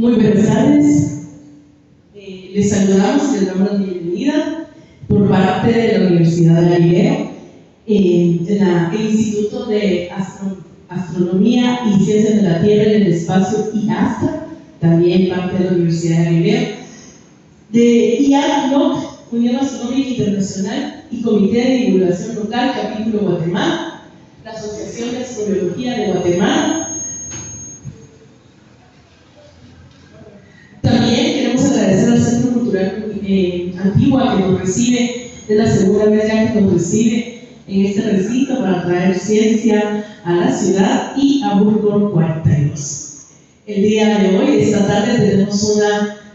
Muy buenas tardes. Les saludamos y les damos la bienvenida por parte de la Universidad de Galileo, el Instituto de Astronomía y Ciencias de la Tierra y del Espacio, IASTA, también parte de la Universidad de Galileo, de IACLOC, Unión Astronómica Internacional y Comité de Divulgación Local, Capítulo Guatemala, la Asociación de Astrobiología de Guatemala. También queremos agradecer al Centro Cultural Antigua que nos recibe, es la segunda vez ya que nos recibe en este recinto para traer ciencia a la ciudad y a Burgos 42. El día de hoy, esta tarde, tenemos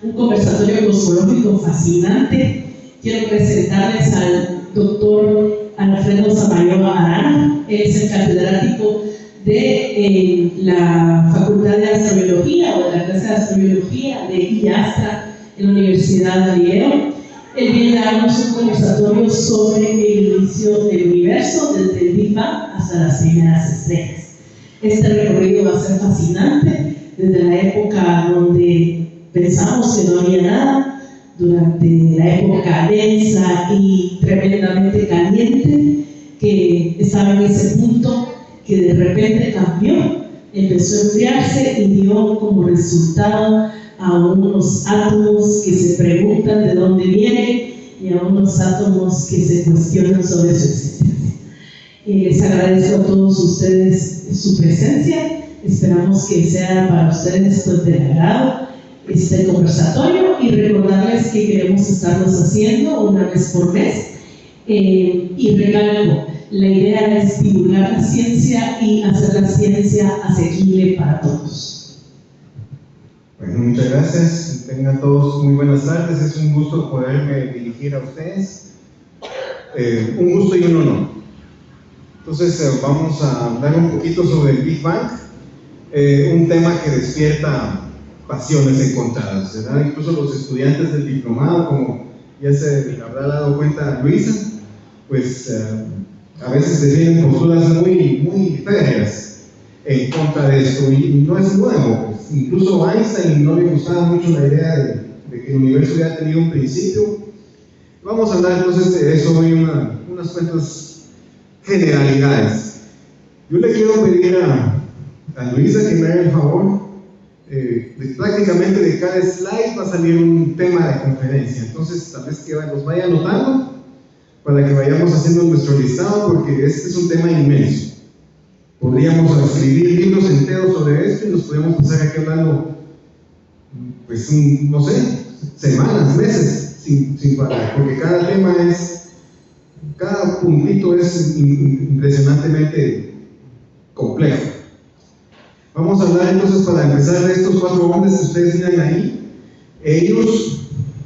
un conversatorio cosmológico fascinante. Quiero presentarles al doctor Alfredo Samayoa Arana. Él es el catedrático de la Facultad de Astrobiología o de la clase de Astrobiología de IASTA en la Universidad de Galileo. Él viene a darnos un conversatorio sobre el inicio del universo desde el Big Bang hasta las primeras estrellas. Este recorrido va a ser fascinante desde la época donde pensamos que no había nada, durante la época densa y tremendamente caliente, que estaba en ese punto que de repente cambió, empezó a enfriarse y dio como resultado a unos átomos que se preguntan de dónde vienen y a unos átomos que se cuestionan sobre su existencia. Les agradezco a todos ustedes su presencia. Esperamos que sea para ustedes pues, de agrado este conversatorio y recordarles que queremos estarlos haciendo una vez por mes. Y recalco, la idea es divulgar la ciencia y hacer la ciencia asequible para todos. Bueno, muchas gracias. Tengan todos muy buenas tardes. Es un gusto poderme dirigir a ustedes. Un gusto y un honor. Entonces, vamos a hablar un poquito sobre el Big Bang. Un tema que despierta pasiones encontradas, ¿verdad? Incluso los estudiantes del diplomado, como ya se habrá dado cuenta Luisa, pues a veces defienden posturas muy férreas en contra de esto, y no es nuevo. Pues, incluso a Einstein no le gustaba mucho la idea de que el universo ya tenía un principio. Vamos a hablar entonces de eso hoy, unas cuantas generalidades. Yo le quiero pedir a Luisa que me haga el favor, prácticamente de cada slide va a salir un tema de conferencia, entonces tal vez que los vaya anotando para que vayamos haciendo nuestro listado, porque este es un tema inmenso. Podríamos escribir libros enteros sobre esto y nos podríamos pasar aquí hablando, pues, no sé, semanas, meses, sin parar, porque cada puntito es impresionantemente complejo. Vamos a hablar entonces, para empezar, de estos 4 hombres que ustedes miran ahí.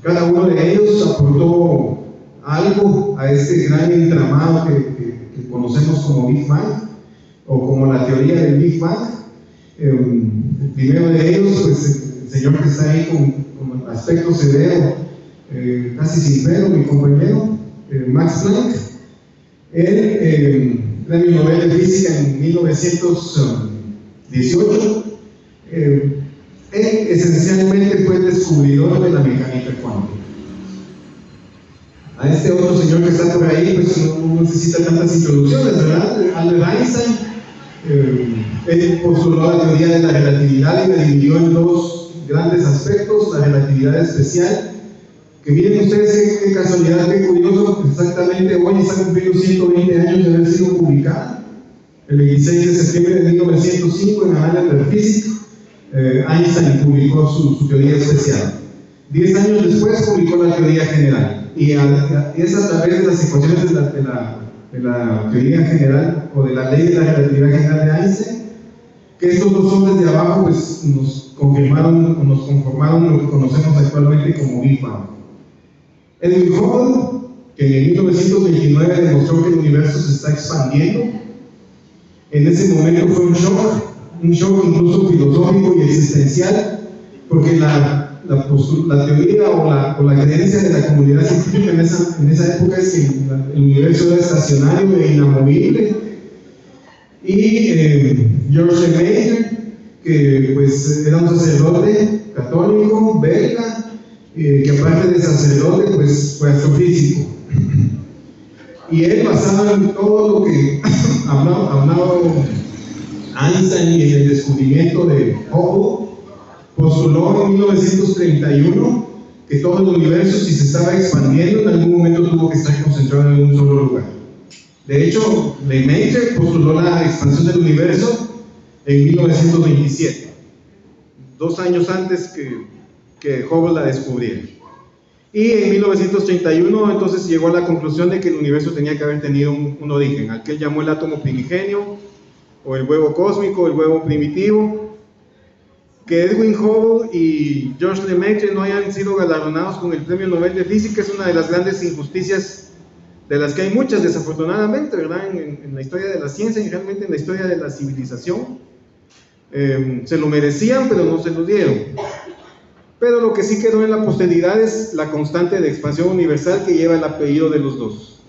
Cada uno de ellos aportó algo a este gran entramado que conocemos como Big Bang, o como la teoría del Big Bang. El primero de ellos, pues el señor que está ahí con aspecto severo, casi sin pelo, mi compañero, Max Planck. Él, premio Nobel de Física en 1918. Él esencialmente fue el descubridor de la mecánica cuántica. A este otro señor que está por ahí, pues no necesita tantas introducciones, ¿verdad? Albert Einstein. Él postuló la teoría de la relatividad y la dividió en 2 grandes aspectos: la relatividad especial, que miren ustedes qué casualidad, qué curioso, exactamente hoy está cumpliendo 120 años de haber sido publicada. El 16 de septiembre de 1905, en Annales de Física, Einstein publicó su teoría especial. 10 años después publicó la teoría general, y es a través de las ecuaciones de la teoría general, o de la ley de la relatividad general de Einstein, que estos 2 hombres de abajo pues, nos conformaron lo que conocemos actualmente como Big Bang. Edwin Hubble, que en 1929 demostró que el universo se está expandiendo. En ese momento fue un shock incluso filosófico y existencial, porque la teoría o la creencia de la comunidad científica en esa época es que el universo era estacionario e inamovible. Y George Lemaitre que pues era un sacerdote católico, belga, que aparte de sacerdote pues fue astrofísico. Y él, basado en todo lo que hablaba Einstein y en el descubrimiento de Hubble, postuló en 1931 que todo el universo, si se estaba expandiendo, en algún momento tuvo que estar concentrado en un solo lugar. De hecho, Lemaitre postuló la expansión del universo en 1927, 2 años antes que Hubble la descubriera. Y en 1931 entonces llegó a la conclusión de que el universo tenía que haber tenido un origen, al que él llamó el átomo primigenio, o el huevo cósmico, el huevo primitivo. Que Edwin Hubble y Georges Lemaitre no hayan sido galardonados con el Premio Nobel de Física es una de las grandes injusticias, de las que hay muchas desafortunadamente, ¿verdad? En la historia de la ciencia y realmente en la historia de la civilización. Se lo merecían, pero no se lo dieron. Pero lo que sí quedó en la posteridad es la constante de expansión universal que lleva el apellido de los dos,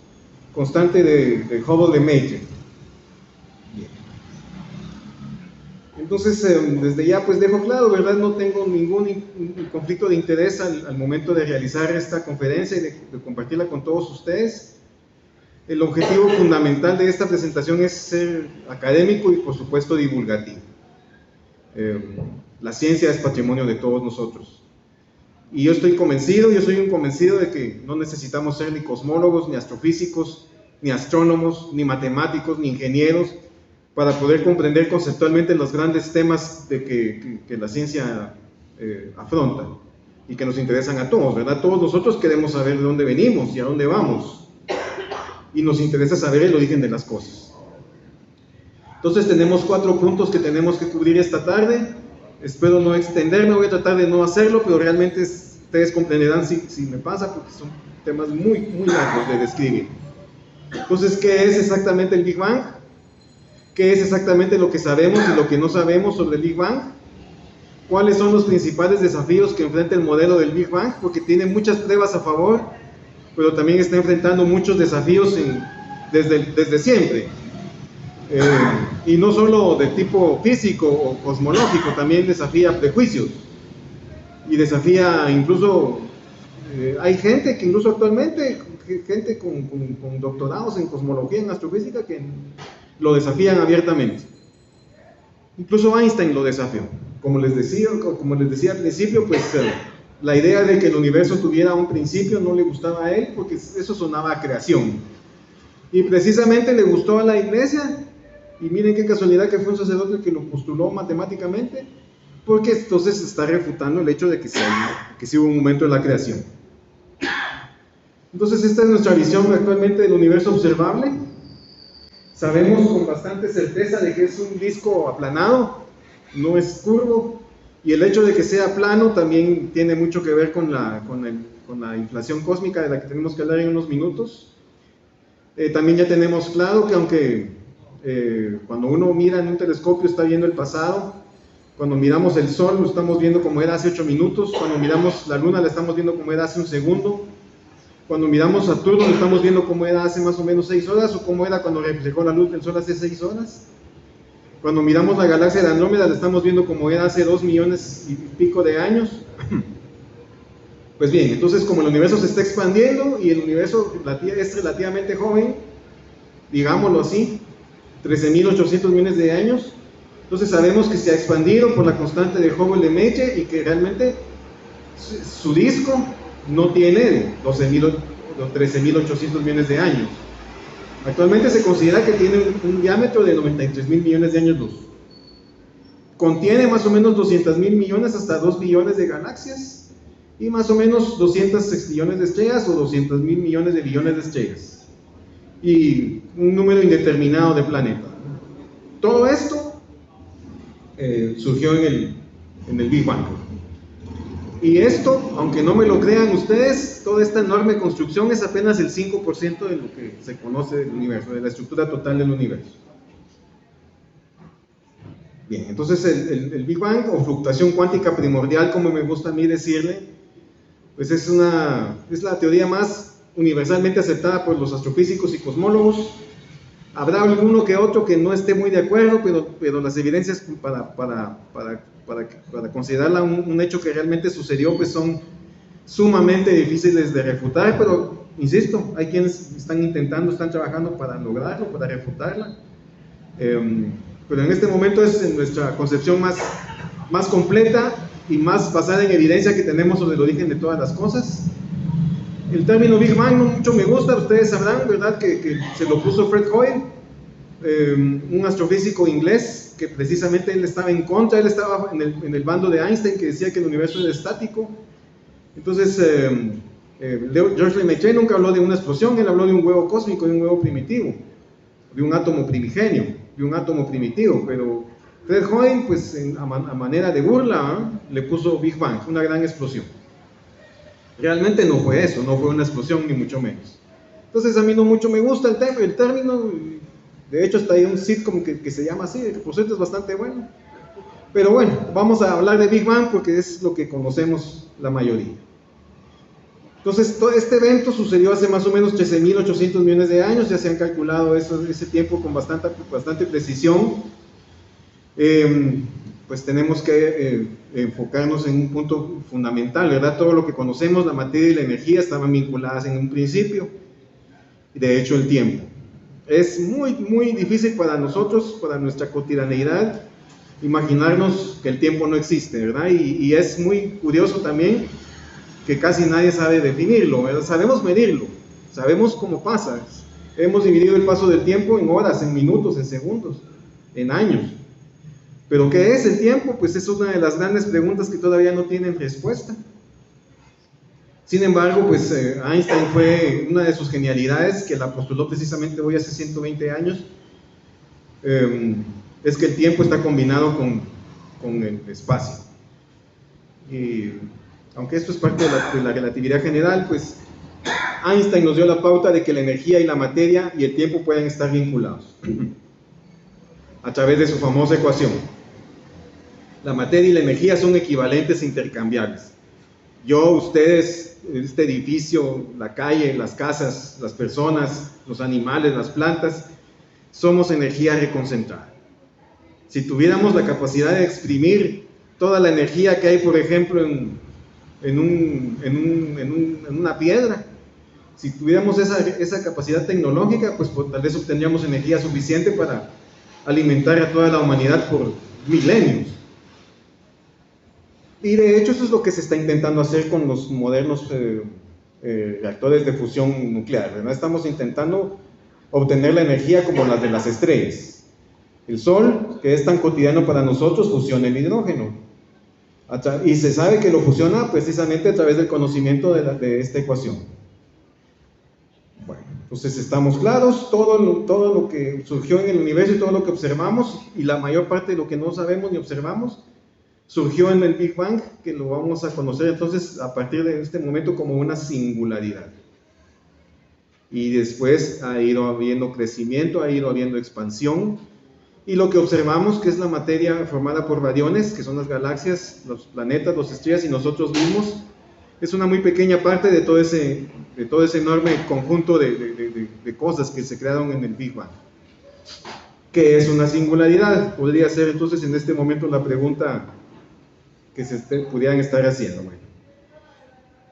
constante de Hubble-Lemaitre. Entonces, desde ya pues dejo claro, ¿verdad? No tengo ningún conflicto de interés al momento de realizar esta conferencia y de compartirla con todos ustedes. El objetivo fundamental de esta presentación es ser académico y por supuesto divulgativo. La ciencia es patrimonio de todos nosotros. Y yo soy un convencido de que no necesitamos ser ni cosmólogos, ni astrofísicos, ni astrónomos, ni matemáticos, ni ingenieros, para poder comprender conceptualmente los grandes temas que la ciencia afronta y que nos interesan a todos, ¿verdad? Todos nosotros queremos saber de dónde venimos y a dónde vamos, y nos interesa saber el origen de las cosas. Entonces tenemos 4 puntos que tenemos que cubrir esta tarde. Espero no extenderme, voy a tratar de no hacerlo, pero realmente ustedes comprenderán si me pasa, porque son temas muy, muy largos de describir. Entonces, ¿qué es exactamente el Big Bang? ¿Qué es exactamente lo que sabemos y lo que no sabemos sobre el Big Bang? ¿Cuáles son los principales desafíos que enfrenta el modelo del Big Bang? Porque tiene muchas pruebas a favor, pero también está enfrentando muchos desafíos desde siempre. Y no solo de tipo físico o cosmológico, también desafía prejuicios y desafía incluso, hay gente que incluso actualmente, gente con doctorados en cosmología, en astrofísica, que lo desafían abiertamente. Incluso Einstein lo desafió. Como les decía al principio, pues la idea de que el universo tuviera un principio no le gustaba a él, porque eso sonaba a creación. Y precisamente le gustó a la iglesia. Y miren qué casualidad que fue un sacerdote el que lo postuló matemáticamente, porque entonces está refutando el hecho de que sí hubo un momento de la creación. Entonces esta es nuestra visión actualmente del universo observable. Sabemos con bastante certeza de que es un disco aplanado, no es curvo, y el hecho de que sea plano también tiene mucho que ver con la inflación cósmica de la que tenemos que hablar en unos minutos. También ya tenemos claro que aunque cuando uno mira en un telescopio está viendo el pasado, cuando miramos el sol lo estamos viendo como era hace 8 minutos, cuando miramos la luna la estamos viendo como era hace un segundo, cuando miramos Saturno lo estamos viendo como era hace más o menos 6 horas, o como era cuando reflejó la luz del sol hace 6 horas. Cuando miramos la galaxia de Andrómeda la estamos viendo como era hace 2 millones y pico de años. Pues bien, entonces como el universo se está expandiendo y el universo es relativamente joven, digámoslo así, 13.800 millones de años, entonces sabemos que se ha expandido por la constante de Hubble-Lemaitre y que realmente su disco no tiene 13.800 millones de años. Actualmente se considera que tiene un diámetro de 93.000 millones de años luz. Contiene más o menos 200.000 millones hasta 2 billones de galaxias y más o menos 200 sextillones de estrellas o 200.000 millones de billones de estrellas. Y un número indeterminado de planetas. Todo esto surgió en el Big Bang. Y esto, aunque no me lo crean ustedes, toda esta enorme construcción es apenas el 5% de lo que se conoce del universo, de la estructura total del universo. Bien, entonces el Big Bang, o fluctuación cuántica primordial, como me gusta a mí decirle, pues es la teoría más universalmente aceptada por los astrofísicos y cosmólogos. Habrá alguno que otro que no esté muy de acuerdo, pero las evidencias para considerarla un hecho que realmente sucedió, pues son sumamente difíciles de refutar, pero insisto, hay quienes están trabajando para lograrlo, para refutarla. Pero en este momento es nuestra concepción más completa y más basada en evidencia que tenemos sobre el origen de todas las cosas. El término Big Bang no mucho me gusta, ustedes sabrán, ¿verdad?, que se lo puso Fred Hoyle, un astrofísico inglés, que precisamente él estaba en contra, él estaba en el bando de Einstein, que decía que el universo era estático. Entonces, George Lemaitre nunca habló de una explosión, él habló de un huevo cósmico, de un huevo primitivo, de un átomo primigenio, de un átomo primitivo, pero Fred Hoyle, pues a manera de burla, le puso Big Bang, una gran explosión. Realmente no fue eso, no fue una explosión ni mucho menos. Entonces a mí no mucho me gusta el término, de hecho hasta hay un sitcom que se llama así, que por cierto es bastante bueno. Pero bueno, vamos a hablar de Big Bang porque es lo que conocemos la mayoría. Entonces, todo este evento sucedió hace más o menos 13.800 millones de años, ya se han calculado ese tiempo con bastante precisión. Pues tenemos que enfocarnos en un punto fundamental, ¿verdad? Todo lo que conocemos, la materia y la energía, estaban vinculadas en un principio, y de hecho el tiempo. Es muy difícil para nosotros, para nuestra cotidianeidad, imaginarnos que el tiempo no existe, ¿verdad? Y es muy curioso también que casi nadie sabe definirlo, ¿verdad? Sabemos medirlo, sabemos cómo pasa, hemos dividido el paso del tiempo en horas, en minutos, en segundos, en años. Pero ¿qué es el tiempo? Pues es una de las grandes preguntas que todavía no tienen respuesta. Sin embargo, pues Einstein fue una de sus genialidades, que la postuló precisamente hoy hace 120 años, es que el tiempo está combinado con el espacio. Y aunque esto es parte de la relatividad general, pues Einstein nos dio la pauta de que la energía y la materia y el tiempo pueden estar vinculados a través de su famosa ecuación. La materia y la energía son equivalentes e intercambiables. Yo, ustedes, este edificio, la calle, las casas, las personas, los animales, las plantas, somos energía reconcentrada. Si tuviéramos la capacidad de exprimir toda la energía que hay, por ejemplo, en una piedra, si tuviéramos esa capacidad tecnológica, pues tal vez obtendríamos energía suficiente para alimentar a toda la humanidad por milenios. Y de hecho eso es lo que se está intentando hacer con los modernos reactores de fusión nuclear, ¿verdad? Estamos intentando obtener la energía como las de las estrellas. El Sol, que es tan cotidiano para nosotros, fusiona el hidrógeno. Y se sabe que lo fusiona precisamente a través del conocimiento de esta ecuación. Bueno, entonces estamos claros, todo lo que surgió en el universo y todo lo que observamos, y la mayor parte de lo que no sabemos ni observamos, surgió en el Big Bang, que lo vamos a conocer entonces a partir de este momento como una singularidad. Y después ha ido habiendo crecimiento, ha ido habiendo expansión, y lo que observamos, que es la materia formada por bariones, que son las galaxias, los planetas, las estrellas y nosotros mismos, es una muy pequeña parte de todo ese enorme conjunto de cosas que se crearon en el Big Bang. ¿Qué es una singularidad? Podría ser entonces en este momento la pregunta que pudieran estar haciendo. Bueno,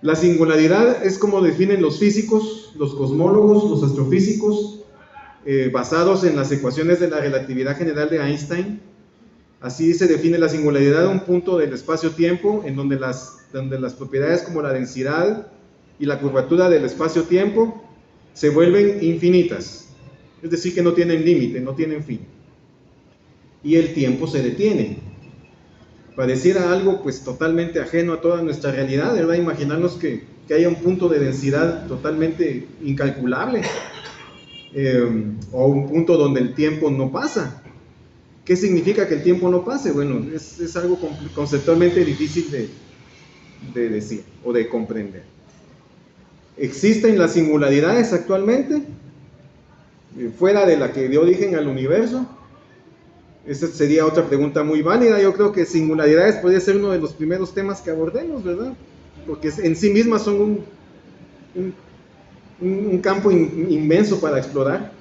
la singularidad es como definen los físicos, los cosmólogos, los astrofísicos, basados en las ecuaciones de la relatividad general de Einstein. Así se define la singularidad, un punto del espacio-tiempo en donde las propiedades como la densidad y la curvatura del espacio-tiempo se vuelven infinitas, es decir, que no tienen límite, no tienen fin, y el tiempo se detiene. Pareciera algo pues totalmente ajeno a toda nuestra realidad, ¿verdad? Imaginarnos que haya un punto de densidad totalmente incalculable, o un punto donde el tiempo no pasa. ¿Qué significa que el tiempo no pase? Bueno, es algo conceptualmente difícil de decir o de comprender. ¿Existen las singularidades actualmente? Fuera de la que dio origen al universo. Esa sería otra pregunta muy válida. Yo creo que singularidades podría ser uno de los primeros temas que abordemos, ¿verdad? Porque en sí mismas son un campo inmenso para explorar.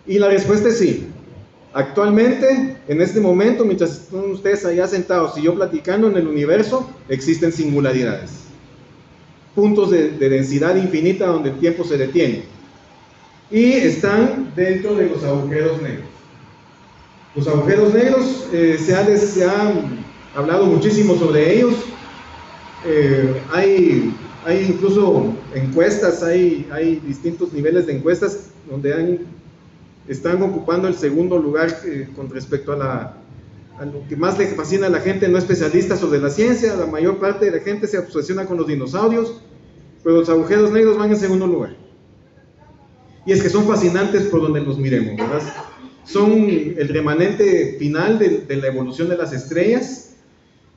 Y la respuesta es sí. Actualmente, en este momento, mientras están ustedes allá sentados y yo platicando, en el universo existen singularidades. Puntos de densidad infinita donde el tiempo se detiene. Y están dentro de los agujeros negros. Los agujeros negros, se ha hablado muchísimo sobre ellos. Hay incluso encuestas, hay distintos niveles de encuestas donde están ocupando el segundo lugar con respecto a lo que más le fascina a la gente no especialista sobre la ciencia. La mayor parte de la gente se obsesiona con los dinosaurios, pero los agujeros negros van en segundo lugar. Y es que son fascinantes por donde los miremos, ¿verdad? Son el remanente final de la evolución de las estrellas.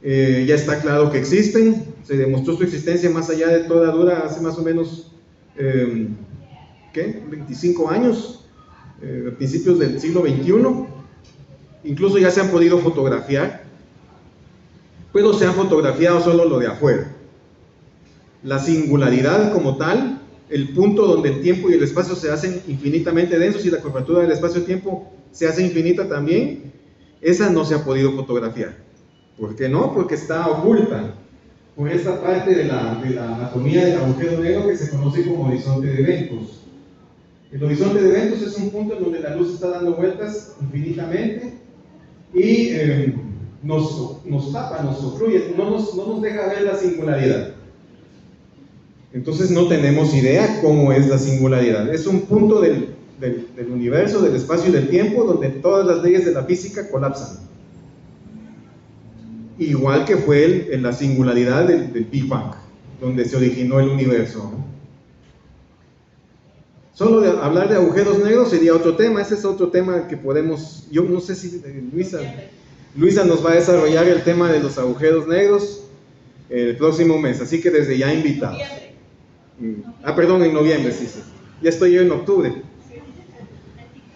Ya está claro que existen, se demostró su existencia más allá de toda duda hace más o menos 25 años, a principios del siglo XXI. Incluso ya se han podido fotografiar, pero se han fotografiado solo lo de afuera. La singularidad como tal, el punto donde el tiempo y el espacio se hacen infinitamente densos y la curvatura del espacio-tiempo se hace infinita también, esa no se ha podido fotografiar. ¿Por qué no? Porque está oculta por esta parte de la anatomía del agujero negro que se conoce como horizonte de eventos. El horizonte de eventos es un punto en donde la luz está dando vueltas infinitamente y nos tapa, nos obstruye, no nos deja ver la singularidad. Entonces no tenemos idea cómo es la singularidad. Es un punto del universo, del espacio y del tiempo donde todas las leyes de la física colapsan. Igual que fue la singularidad del Big Bang, donde se originó el universo. Solo de hablar de agujeros negros sería otro tema. Ese es otro tema que podemos, yo no sé si Luisa nos va a desarrollar el tema de los agujeros negros el próximo mes, así que desde ya invitados. Perdón, en noviembre, sí. Ya estoy yo en octubre.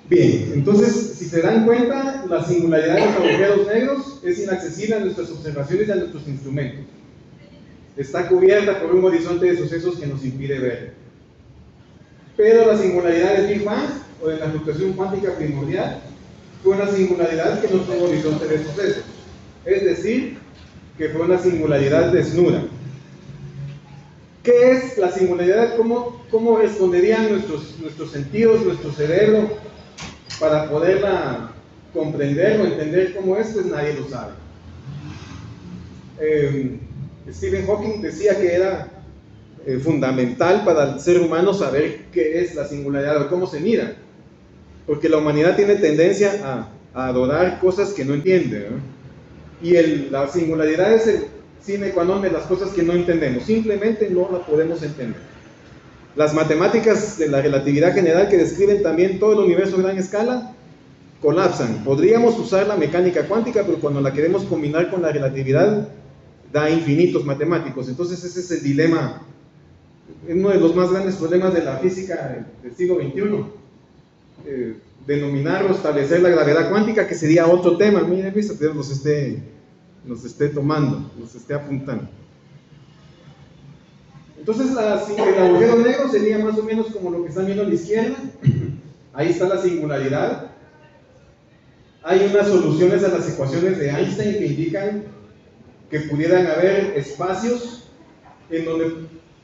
Bien, entonces, si se dan cuenta, la singularidad de los agujeros negros es inaccesible a nuestras observaciones y a nuestros instrumentos. Está cubierta por un horizonte de sucesos que nos impide ver. Pero la singularidad del Big Bang, o de la fluctuación cuántica primordial, fue una singularidad que no tuvo horizonte de sucesos. Es decir, que fue una singularidad desnuda. ¿Qué es la singularidad? ¿Cómo responderían nuestros sentidos, nuestro cerebro para poderla comprender o entender cómo es? Pues nadie lo sabe. Stephen Hawking decía que era fundamental para el ser humano saber qué es la singularidad o cómo se mira, porque la humanidad tiene tendencia a adorar cosas que no entiende, ¿no? Y la singularidad es el sine qua non de las cosas que no entendemos, simplemente no la podemos entender. Las matemáticas de la relatividad general, que describen también todo el universo a gran escala, colapsan. Podríamos usar la mecánica cuántica, pero cuando la queremos combinar con la relatividad da infinitos matemáticos. Entonces ese es el dilema, uno de los más grandes problemas de la física del siglo XXI, denominar o establecer la gravedad cuántica, que sería otro tema. Miren, Luis, Dios nos esté tomando, nos esté apuntando. Entonces el agujero negro sería más o menos como lo que están viendo a la izquierda. Ahí está la singularidad. Hay unas soluciones a las ecuaciones de Einstein que indican que pudieran haber espacios en donde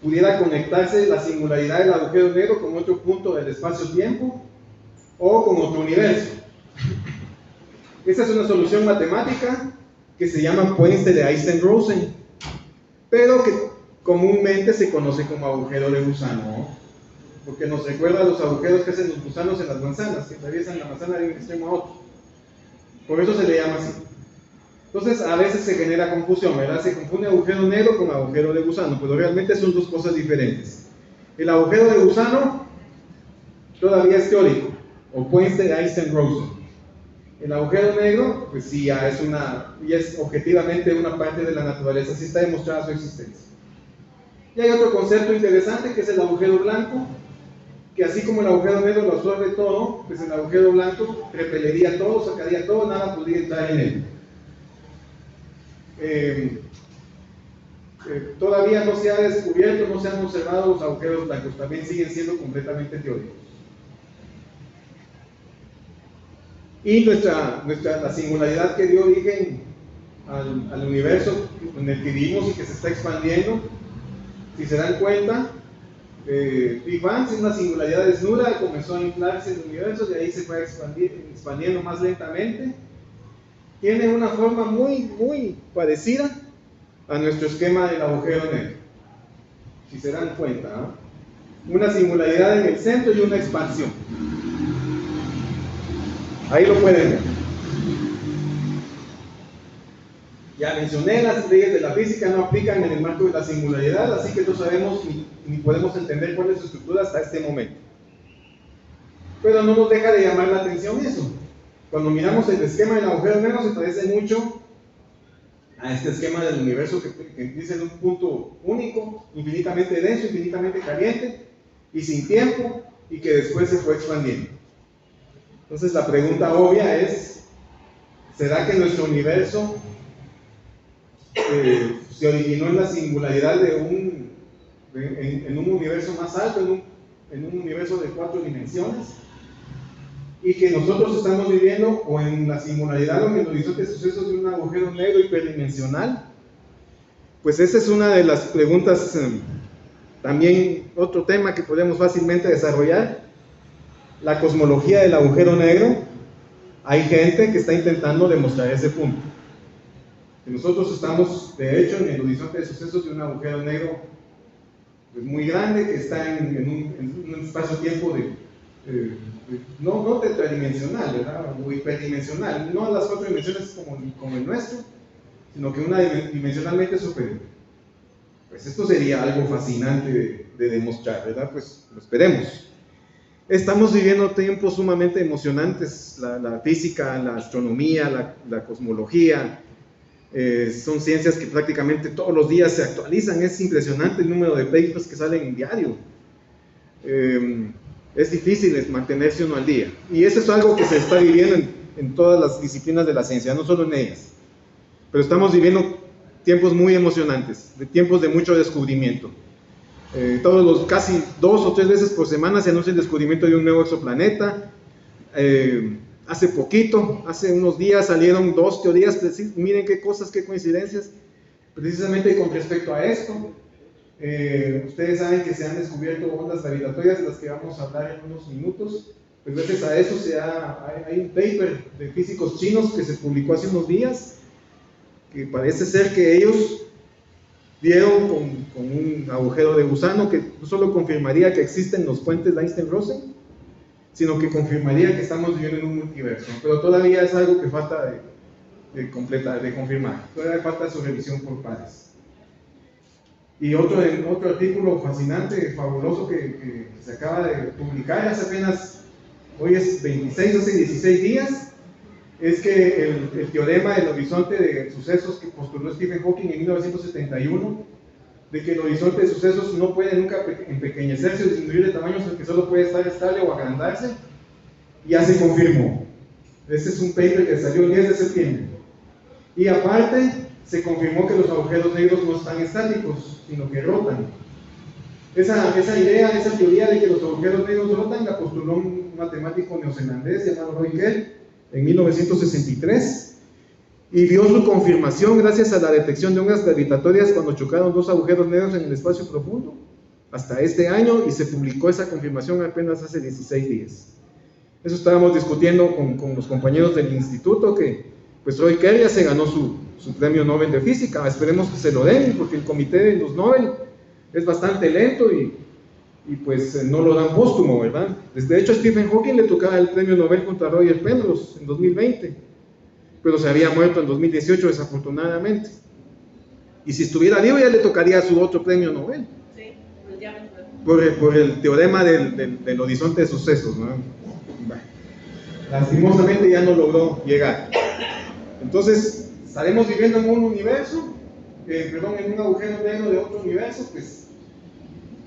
pudiera conectarse la singularidad del agujero negro con otro punto del espacio-tiempo o con otro universo. Esa es una solución matemática que se llama puente de Einstein-Rosen, pero que comúnmente se conoce como agujero de gusano, ¿no? Porque nos recuerda a los agujeros que hacen los gusanos en las manzanas, que atraviesan la manzana de un extremo a otro. Por eso se le llama así. Entonces a veces se genera confusión, ¿verdad? Se confunde agujero negro con agujero de gusano, pero realmente son dos cosas diferentes. El agujero de gusano todavía es teórico, o puente de Einstein-Rosen. El agujero negro, pues sí, ya es objetivamente una parte de la naturaleza, sí está demostrada su existencia. Y hay otro concepto interesante que es el agujero blanco, que así como el agujero negro lo absorbe todo, pues el agujero blanco repelería todo, sacaría todo, nada podría entrar en él. Todavía no se ha descubierto, no se han observado los agujeros blancos, también siguen siendo completamente teóricos. y la singularidad que dio origen al universo en el que vivimos y que se está expandiendo. Si se dan cuenta, Big Bang es una singularidad desnuda, comenzó a inflarse el universo, de ahí se fue expandiendo más lentamente. Tiene una forma muy parecida a nuestro esquema del agujero negro, si se dan cuenta, ¿no? Una singularidad en el centro y una expansión. Ahí lo pueden ver. Ya mencioné, las leyes de la física no aplican en el marco de la singularidad, así que no sabemos ni podemos entender cuál es su estructura hasta este momento. Pero no nos deja de llamar la atención eso. Cuando miramos el esquema del agujero negro se parece mucho a este esquema del universo que empieza en un punto único, infinitamente denso, infinitamente caliente y sin tiempo, y que después se fue expandiendo. Entonces la pregunta obvia es, ¿será que nuestro universo se originó en la singularidad en un universo más alto, en un universo de 4 dimensiones, y que nosotros estamos viviendo o en la singularidad o en el horizonte de sucesos de un agujero negro hiperdimensional? Pues esa es una de las preguntas. También otro tema que podemos fácilmente desarrollar, la cosmología del agujero negro. Hay gente que está intentando demostrar ese punto, que nosotros estamos de hecho en el horizonte de sucesos de un agujero negro pues, muy grande, que está en un espacio-tiempo no tetradimensional, ¿verdad? O hiperdimensional, no a las 4 dimensiones como el nuestro, sino que una dimensionalmente superior. Pues esto sería algo fascinante de demostrar, ¿verdad? Pues lo esperemos. Estamos viviendo tiempos sumamente emocionantes, la física, la astronomía, la cosmología, son ciencias que prácticamente todos los días se actualizan. Es impresionante el número de papers que salen en diario. Es difícil mantenerse uno al día, y eso es algo que se está viviendo en todas las disciplinas de la ciencia, no solo en ellas. Pero estamos viviendo tiempos muy emocionantes, tiempos de mucho descubrimiento. Casi 2 o 3 veces por semana se anuncia el descubrimiento de un nuevo exoplaneta. Hace poquito, hace unos días salieron 2 teorías, miren qué cosas, qué coincidencias, precisamente con respecto a esto. Ustedes saben que se han descubierto ondas gravitatorias de las que vamos a hablar en unos minutos. Pues gracias a eso hay un paper de físicos chinos que se publicó hace unos días, que parece ser que ellos dieron con un agujero de gusano que no solo confirmaría que existen los puentes de Einstein-Rosen, sino que confirmaría que estamos viviendo en un multiverso. Pero todavía es algo que falta de confirmar, todavía falta su revisión por pares. Y otro artículo fascinante, fabuloso, que se acaba de publicar hace apenas, hoy es 26, hace 16 días, es que el teorema del horizonte de sucesos que postuló Stephen Hawking en 1971, de que el horizonte de sucesos no puede nunca empequeñecerse o disminuir de tamaño, sino que solo puede estar estable o agrandarse, ya se confirmó. Ese es un paper que salió el 10 de septiembre. Y aparte, se confirmó que los agujeros negros no están estáticos, sino que rotan. Esa teoría de que los agujeros negros rotan, la postuló un matemático neozelandés llamado Roy Kell en 1963, y vio su confirmación gracias a la detección de ondas gravitatorias cuando chocaron 2 agujeros negros en el espacio profundo, hasta este año, y se publicó esa confirmación apenas hace 16 días. Eso estábamos discutiendo con los compañeros del instituto, que pues Roy Kell ya se ganó su premio Nobel de Física. Esperemos que se lo den, porque el comité de los Nobel es bastante lento y pues no lo dan póstumo, ¿verdad? De hecho, a Stephen Hawking le tocaba el premio Nobel contra Roger Penrose en 2020, pero se había muerto en 2018 desafortunadamente. Y si estuviera vivo ya le tocaría su otro premio Nobel. Sí, pues ya por el teorema del horizonte de sucesos, ¿no? Bueno, lastimosamente ya no logró llegar. Entonces, estaremos viviendo en un universo, en un agujero negro de otro universo, pues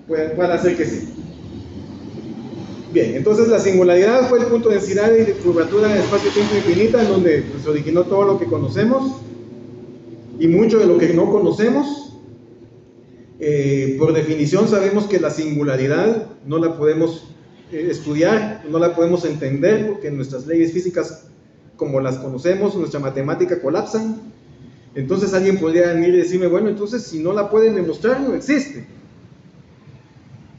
puede ser que sí. Bien, entonces la singularidad fue el punto de densidad y de curvatura de espacio-tiempo infinita, en donde se originó todo lo que conocemos y mucho de lo que no conocemos. Por definición sabemos que la singularidad no la podemos estudiar, no la podemos entender, porque nuestras leyes físicas como las conocemos, nuestra matemática colapsan. Entonces alguien podría venir y decirme, bueno, entonces si no la pueden demostrar, no existe.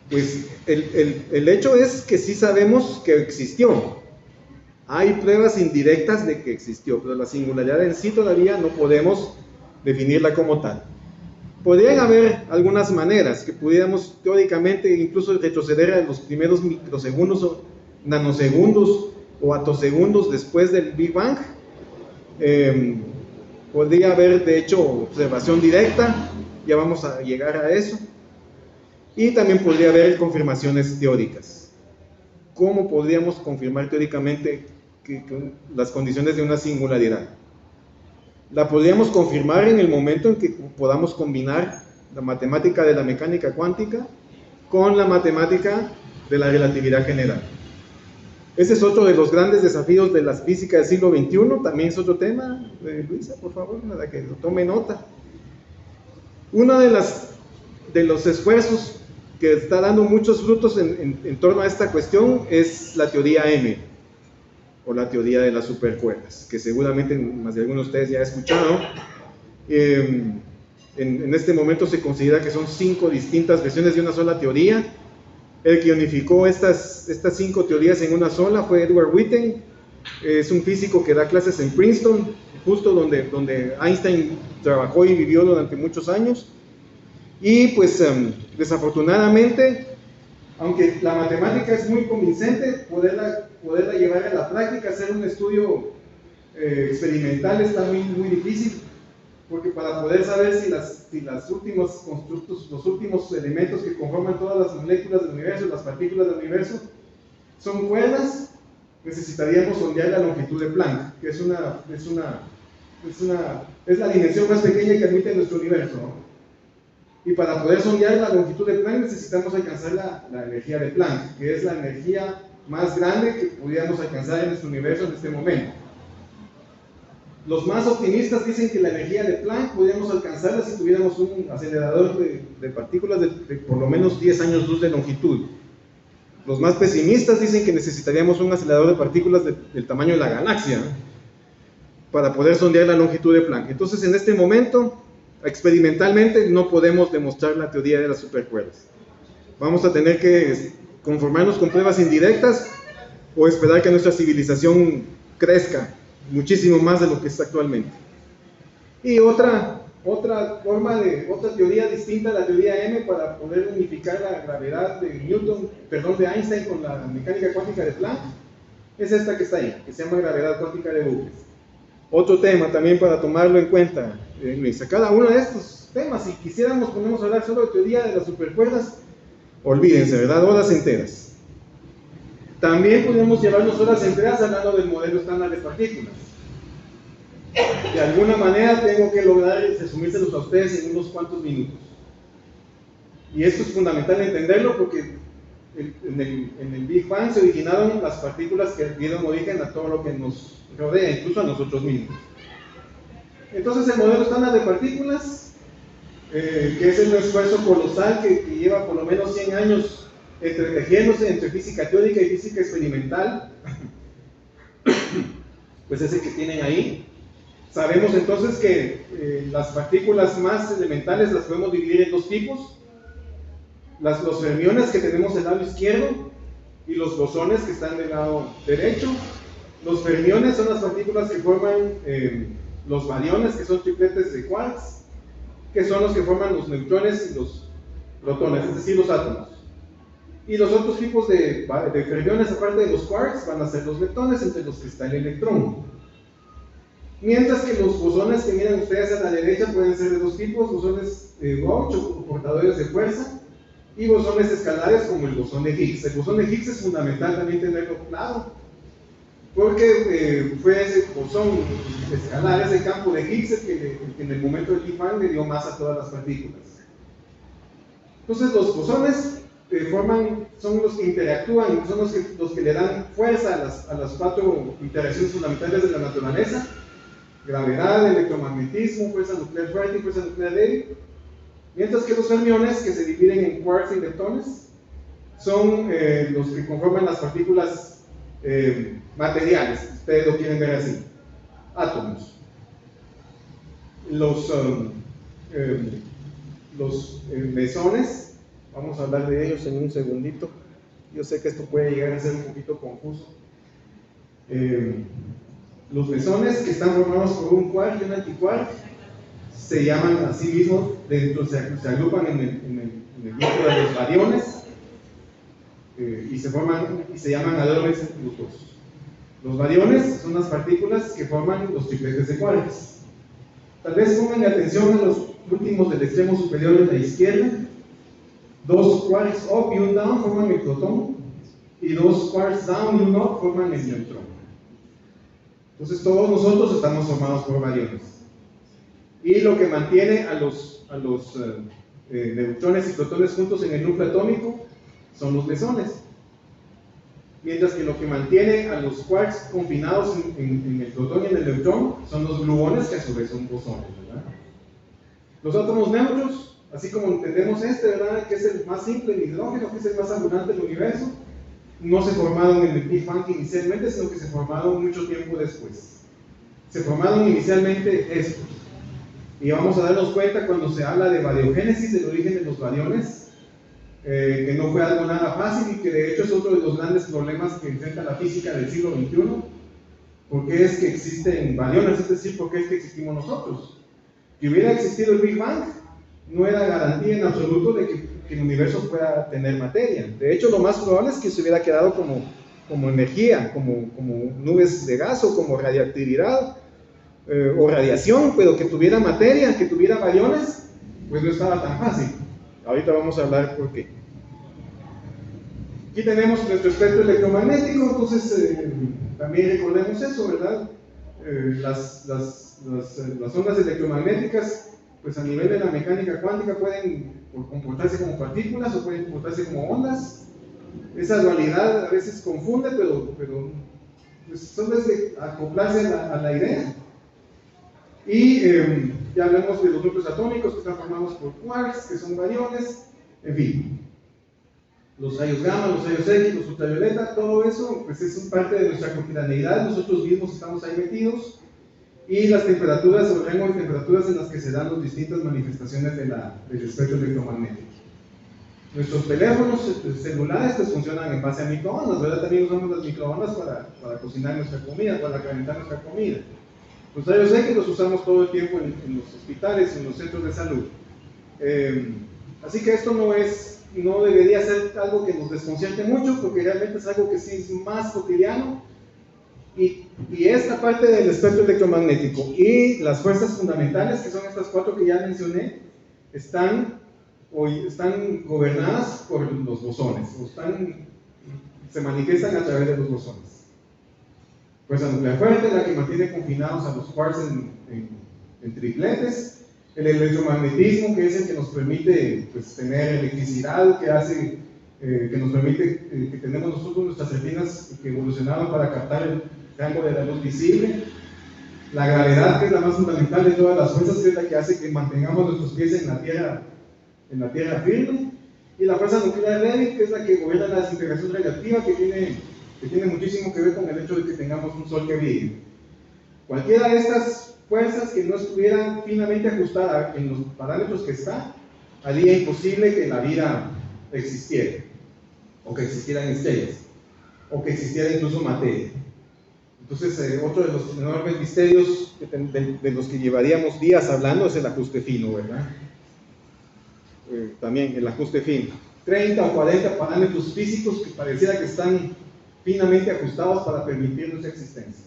Pues el hecho es que sí sabemos que existió. Hay pruebas indirectas de que existió, pero la singularidad en sí todavía no podemos definirla como tal. Podrían haber algunas maneras que pudiéramos teóricamente incluso retroceder a los primeros microsegundos o nanosegundos o atosegundos después del Big Bang. Podría haber de hecho observación directa, ya vamos a llegar a eso. Y también podría haber confirmaciones teóricas. ¿Cómo podríamos confirmar teóricamente que las condiciones de una singularidad? La podríamos confirmar en el momento en que podamos combinar la matemática de la mecánica cuántica con la matemática de la relatividad general. Ese es otro de los grandes desafíos de la física del siglo XXI, también es otro tema. Luisa, por favor, para que lo tome nota. Uno de los esfuerzos que está dando muchos frutos en torno a esta cuestión es la teoría M, o la teoría de las supercuerdas, que seguramente más de algunos de ustedes ya han escuchado. En este momento se considera que son 5 distintas versiones de una sola teoría. El que unificó estas 5 teorías en una sola fue Edward Witten. Es un físico que da clases en Princeton, justo donde Einstein trabajó y vivió durante muchos años. Y pues desafortunadamente, aunque la matemática es muy convincente, poderla llevar a la práctica, hacer un estudio experimental está muy difícil, porque para poder saber si los últimos constructos, los últimos elementos que conforman todas las moléculas del universo, las partículas del universo, son cuerdas, necesitaríamos sondear la longitud de Planck, que es la dimensión más pequeña que admite nuestro universo, ¿no? Y para poder sondear la longitud de Planck necesitamos alcanzar la energía de Planck, que es la energía más grande que pudiéramos alcanzar en nuestro universo en este momento. Los más optimistas dicen que la energía de Planck podríamos alcanzarla si tuviéramos un acelerador de partículas de por lo menos 10 años luz de longitud. Los más pesimistas dicen que necesitaríamos un acelerador de partículas del tamaño de la galaxia, ¿no?, para poder sondear la longitud de Planck. Entonces, en este momento, experimentalmente no podemos demostrar la teoría de las supercuerdas. Vamos a tener que conformarnos con pruebas indirectas o esperar que nuestra civilización crezca muchísimo más de lo que es actualmente. Y otra teoría distinta a la teoría M para poder unificar la gravedad de Einstein con la mecánica cuántica de Planck es esta que está ahí, que se llama gravedad cuántica de bucles. Otro tema también para tomarlo en cuenta, Luisa. Cada uno de estos temas, si quisiéramos ponernos a hablar solo de teoría de las supercuerdas, olvídense, ¿verdad? Horas enteras. También podríamos llevarnos horas enteras hablando del modelo estándar de partículas. De alguna manera tengo que lograr resumírselos a ustedes en unos cuantos minutos. Y esto es fundamental entenderlo porque en el Big Bang se originaron las partículas que dieron origen a todo lo que nos rodea, incluso a nosotros mismos. Entonces el modelo estándar de partículas, que es un esfuerzo colosal que lleva por lo menos 100 años entretejiéndose entre física teórica y física experimental, pues ese que tienen ahí. Sabemos entonces que las partículas más elementales las podemos dividir en 2 tipos: los fermiones que tenemos del lado izquierdo y los bosones que están del lado derecho. Los fermiones son las partículas que forman los bariones, que son tripletes de quarks, que son los que forman los neutrones y los protones, es decir, los átomos. Y los otros tipos de fermiones, aparte de los quarks, van a ser los leptones, entre los que está el electrón. Mientras que los bosones que miran ustedes a la derecha pueden ser de 2 tipos: bosones Gauge o portadores de fuerza, y bosones escalares como el bosón de Higgs. El bosón de Higgs es fundamental también tenerlo claro, porque fue ese bosón escalar, ese campo de Higgs, el que en el momento del Big Bang le dio masa a todas las partículas. Entonces los bosones son los que interactúan, son los que le dan fuerza a las 4 interacciones fundamentales de la naturaleza: gravedad, electromagnetismo, fuerza nuclear fuerte y fuerza nuclear débil. Mientras que los fermiones, que se dividen en quarks y leptones, son los que conforman las partículas materiales, ustedes lo quieren ver así. átomos. Los mesones, vamos a hablar de ellos en un segundito. Yo sé que esto puede llegar a ser un poquito confuso. Los mesones, que están formados por un quark y un antiquark, se llaman a sí mismos, se agrupan en el grupo de los bariones, y se llaman hadrones glucosos. Los bariones son las partículas que forman los tripletes de quarks. Tal vez pongan atención a los últimos del extremo superior de la izquierda. Dos quarks up y un down forman el protón, y dos quarks down y un up forman el neutrón. Entonces todos nosotros estamos formados por bariones. Y lo que mantiene a los neutrones y protones juntos en el núcleo atómico son los mesones. Mientras que lo que mantiene a los quarks confinados en el protón y en el neutrón son los gluones, que a su vez son bosones, ¿verdad? Los átomos neutros, así como entendemos ¿verdad? Que es el más simple, el hidrógeno, que es el más abundante del universo, no se formaron en el Big Bang inicialmente, sino que se formaron mucho tiempo después. Se formaron inicialmente estos. Y vamos a darnos cuenta cuando se habla de bariogénesis, del origen de los bariones, que no fue algo nada fácil y que de hecho es otro de los grandes problemas que enfrenta la física del siglo XXI. ¿Por qué es que existen bariones? Es decir, ¿por qué es que existimos nosotros? Que hubiera existido el Big Bang no era garantía en absoluto de que el universo pueda tener materia. De hecho, lo más probable es que se hubiera quedado como energía, como nubes de gas o como radiactividad o radiación, pero que tuviera materia, que tuviera bariones, pues no estaba tan fácil. Ahorita vamos a hablar por qué. Aquí tenemos nuestro espectro electromagnético, entonces también recordemos eso, ¿verdad? Las ondas electromagnéticas, pues a nivel de la mecánica cuántica pueden comportarse como partículas o pueden comportarse como ondas. Esa dualidad a veces confunde, pero pues solo es de acoplarse a la idea. Y ya hablamos de los núcleos atómicos que están formados por quarks, que son bariones, en fin. Los rayos gamma, los rayos X, los ultravioleta, todo eso pues es parte de nuestra cotidianeidad, nosotros mismos estamos ahí metidos. Y las temperaturas o el rango de temperaturas en las que se dan las distintas manifestaciones del espectro electromagnético. Nuestros teléfonos celulares pues funcionan en base a microondas, ¿verdad? También usamos las microondas para cocinar nuestra comida, para calentar nuestra comida. Los rayos X los usamos todo el tiempo en los hospitales, en los centros de salud. Así que esto no debería ser algo que nos desconcierte mucho, porque realmente es algo que sí es más cotidiano. Y esta parte del espectro electromagnético y las fuerzas fundamentales, que son estas cuatro que ya mencioné, están gobernadas por los bosones, se manifiestan a través de los bosones. Fuerza nuclear fuerte, la que mantiene confinados a los quarks en tripletes. El electromagnetismo, que es el que nos permite pues, tener electricidad, que nos permite que tenemos nosotros nuestras retinas que evolucionaron para captar el rango de la luz visible. La gravedad, que es la más fundamental de todas las fuerzas, que es la que hace que mantengamos nuestros pies en la tierra firme. Y la fuerza nuclear débil, que es la que gobierna la desintegración radiactiva, que tiene muchísimo que ver con el hecho de que tengamos un sol que brille. Cualquiera de estas fuerzas que no estuvieran finamente ajustadas en los parámetros que está, haría imposible que la vida existiera, o que existieran estrellas, o que existiera incluso materia. Entonces, otro de los enormes misterios de los que llevaríamos días hablando es el ajuste fino, ¿verdad? También el ajuste fino. 30 o 40 parámetros físicos que pareciera que están finamente ajustados para permitir nuestra existencia.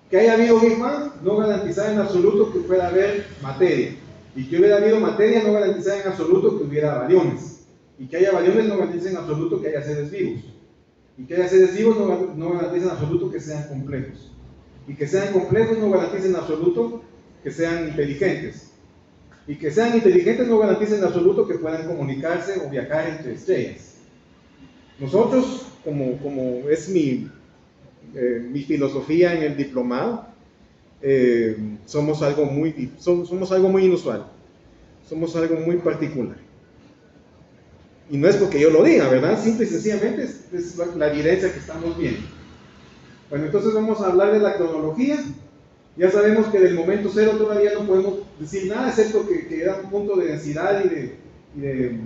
Que haya habido Big Bang no garantizaba en absoluto que pueda haber materia, y que hubiera habido materia no garantizaba en absoluto que hubiera bariones, y que haya bariones no garantiza en absoluto que haya seres vivos, y que haya seres vivos no garantiza en absoluto que sean complejos, y que sean complejos no garantiza en absoluto que sean inteligentes, y que sean inteligentes no garantiza en absoluto que puedan comunicarse o viajar entre estrellas. Nosotros, como es mi filosofía en el diplomado, somos algo muy inusual, somos algo muy particular. Y no es porque yo lo diga, ¿verdad? Simple y sencillamente es la evidencia que estamos viendo. Bueno, entonces vamos a hablar de la cronología. Ya sabemos que del momento cero todavía no podemos decir nada, excepto que era un punto de densidad y de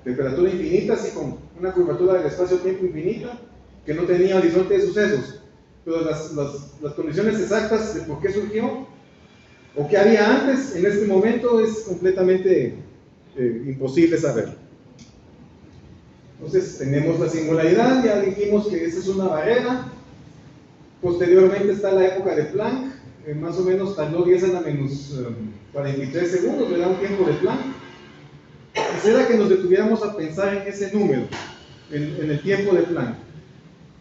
temperatura infinita, así con una curvatura del espacio-tiempo infinita, que no tenía horizonte de sucesos. Pero las condiciones exactas de por qué surgió, o qué había antes, en este momento, es completamente imposible saber. Entonces, tenemos la singularidad, ya dijimos que esa es una barrera. Posteriormente está la época de Planck, más o menos tardó 10 a la menos 43 segundos, ¿verdad? Un tiempo de Planck. Quisiera que nos detuviéramos a pensar en ese número, en el tiempo de Planck.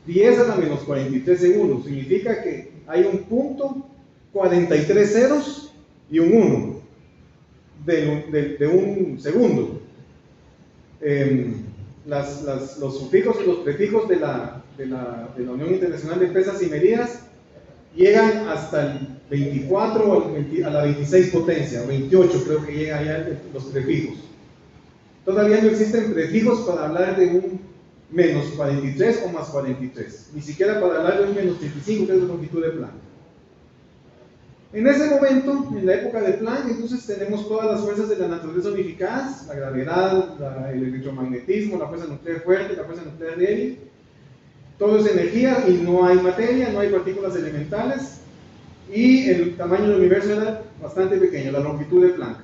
10 a la menos 43 segundos, significa que hay un punto, 43 ceros y un 1 de un segundo. Los sufijos y los prefijos de la Unión Internacional de Pesas y Medidas llegan hasta el 24 o a la 26 potencia, 28 creo que llega ya los prefijos. Todavía no existen prefijos para hablar de un menos 43 o más 43, ni siquiera para hablar de un menos 35, que es la longitud de Planck. En ese momento, en la época de Planck, entonces tenemos todas las fuerzas de la naturaleza unificadas, la gravedad, el electromagnetismo, la fuerza nuclear fuerte, la fuerza nuclear débil. Todo es energía y no hay materia, no hay partículas elementales, y el tamaño del universo era bastante pequeño, la longitud de Planck.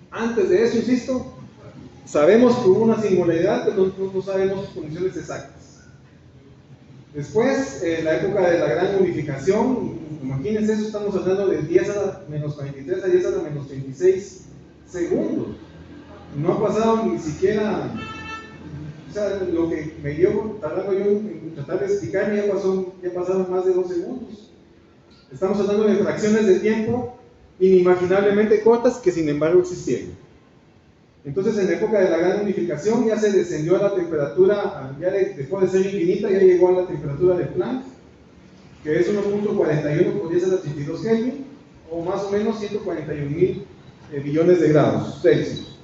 Antes de eso, insisto, sabemos que hubo una singularidad, pero no sabemos sus condiciones exactas. Después, la época de la gran unificación, imagínense eso, estamos hablando de 10 a la menos 43 a 10 a la menos 36 segundos. No ha pasado ni siquiera, o sea, lo que me dio tardando yo en tratar de explicarme, ya pasaron más de 2 segundos. Estamos hablando de fracciones de tiempo inimaginablemente cortas que sin embargo existieron. Entonces, en la época de la gran unificación ya se descendió a la temperatura, ya dejó de ser infinita, ya llegó a la temperatura de Planck, que es 1.41 por 10 a la 32 Kelvin, o más o menos 141.000 billones de grados Celsius.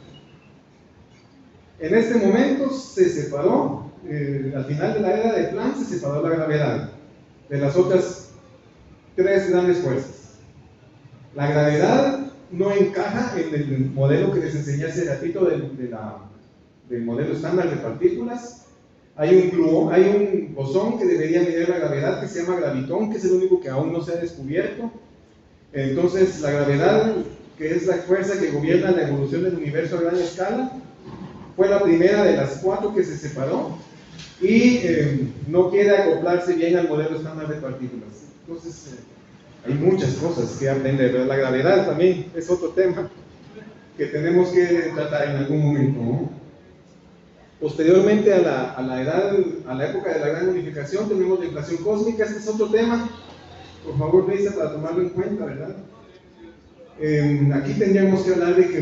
En este momento se separó, al final de la era de Planck, se separó la gravedad de las otras 3 grandes fuerzas. La gravedad no encaja en el modelo que les enseñé hace ratito del modelo estándar de partículas. Hay un bosón que debería medir la gravedad, que se llama gravitón, que es el único que aún no se ha descubierto. Entonces, la gravedad, que es la fuerza que gobierna la evolución del universo a gran escala, fue la primera de las 4 que se separó y no quiere acoplarse bien al modelo estándar de partículas. Entonces, hay muchas cosas que aprender, pero la gravedad también es otro tema que tenemos que tratar en algún momento, ¿no? Posteriormente a la época de la gran unificación, tenemos la inflación cósmica. Este es otro tema, por favor, Lisa, para tomarlo en cuenta, ¿verdad? Aquí tendríamos que hablar de que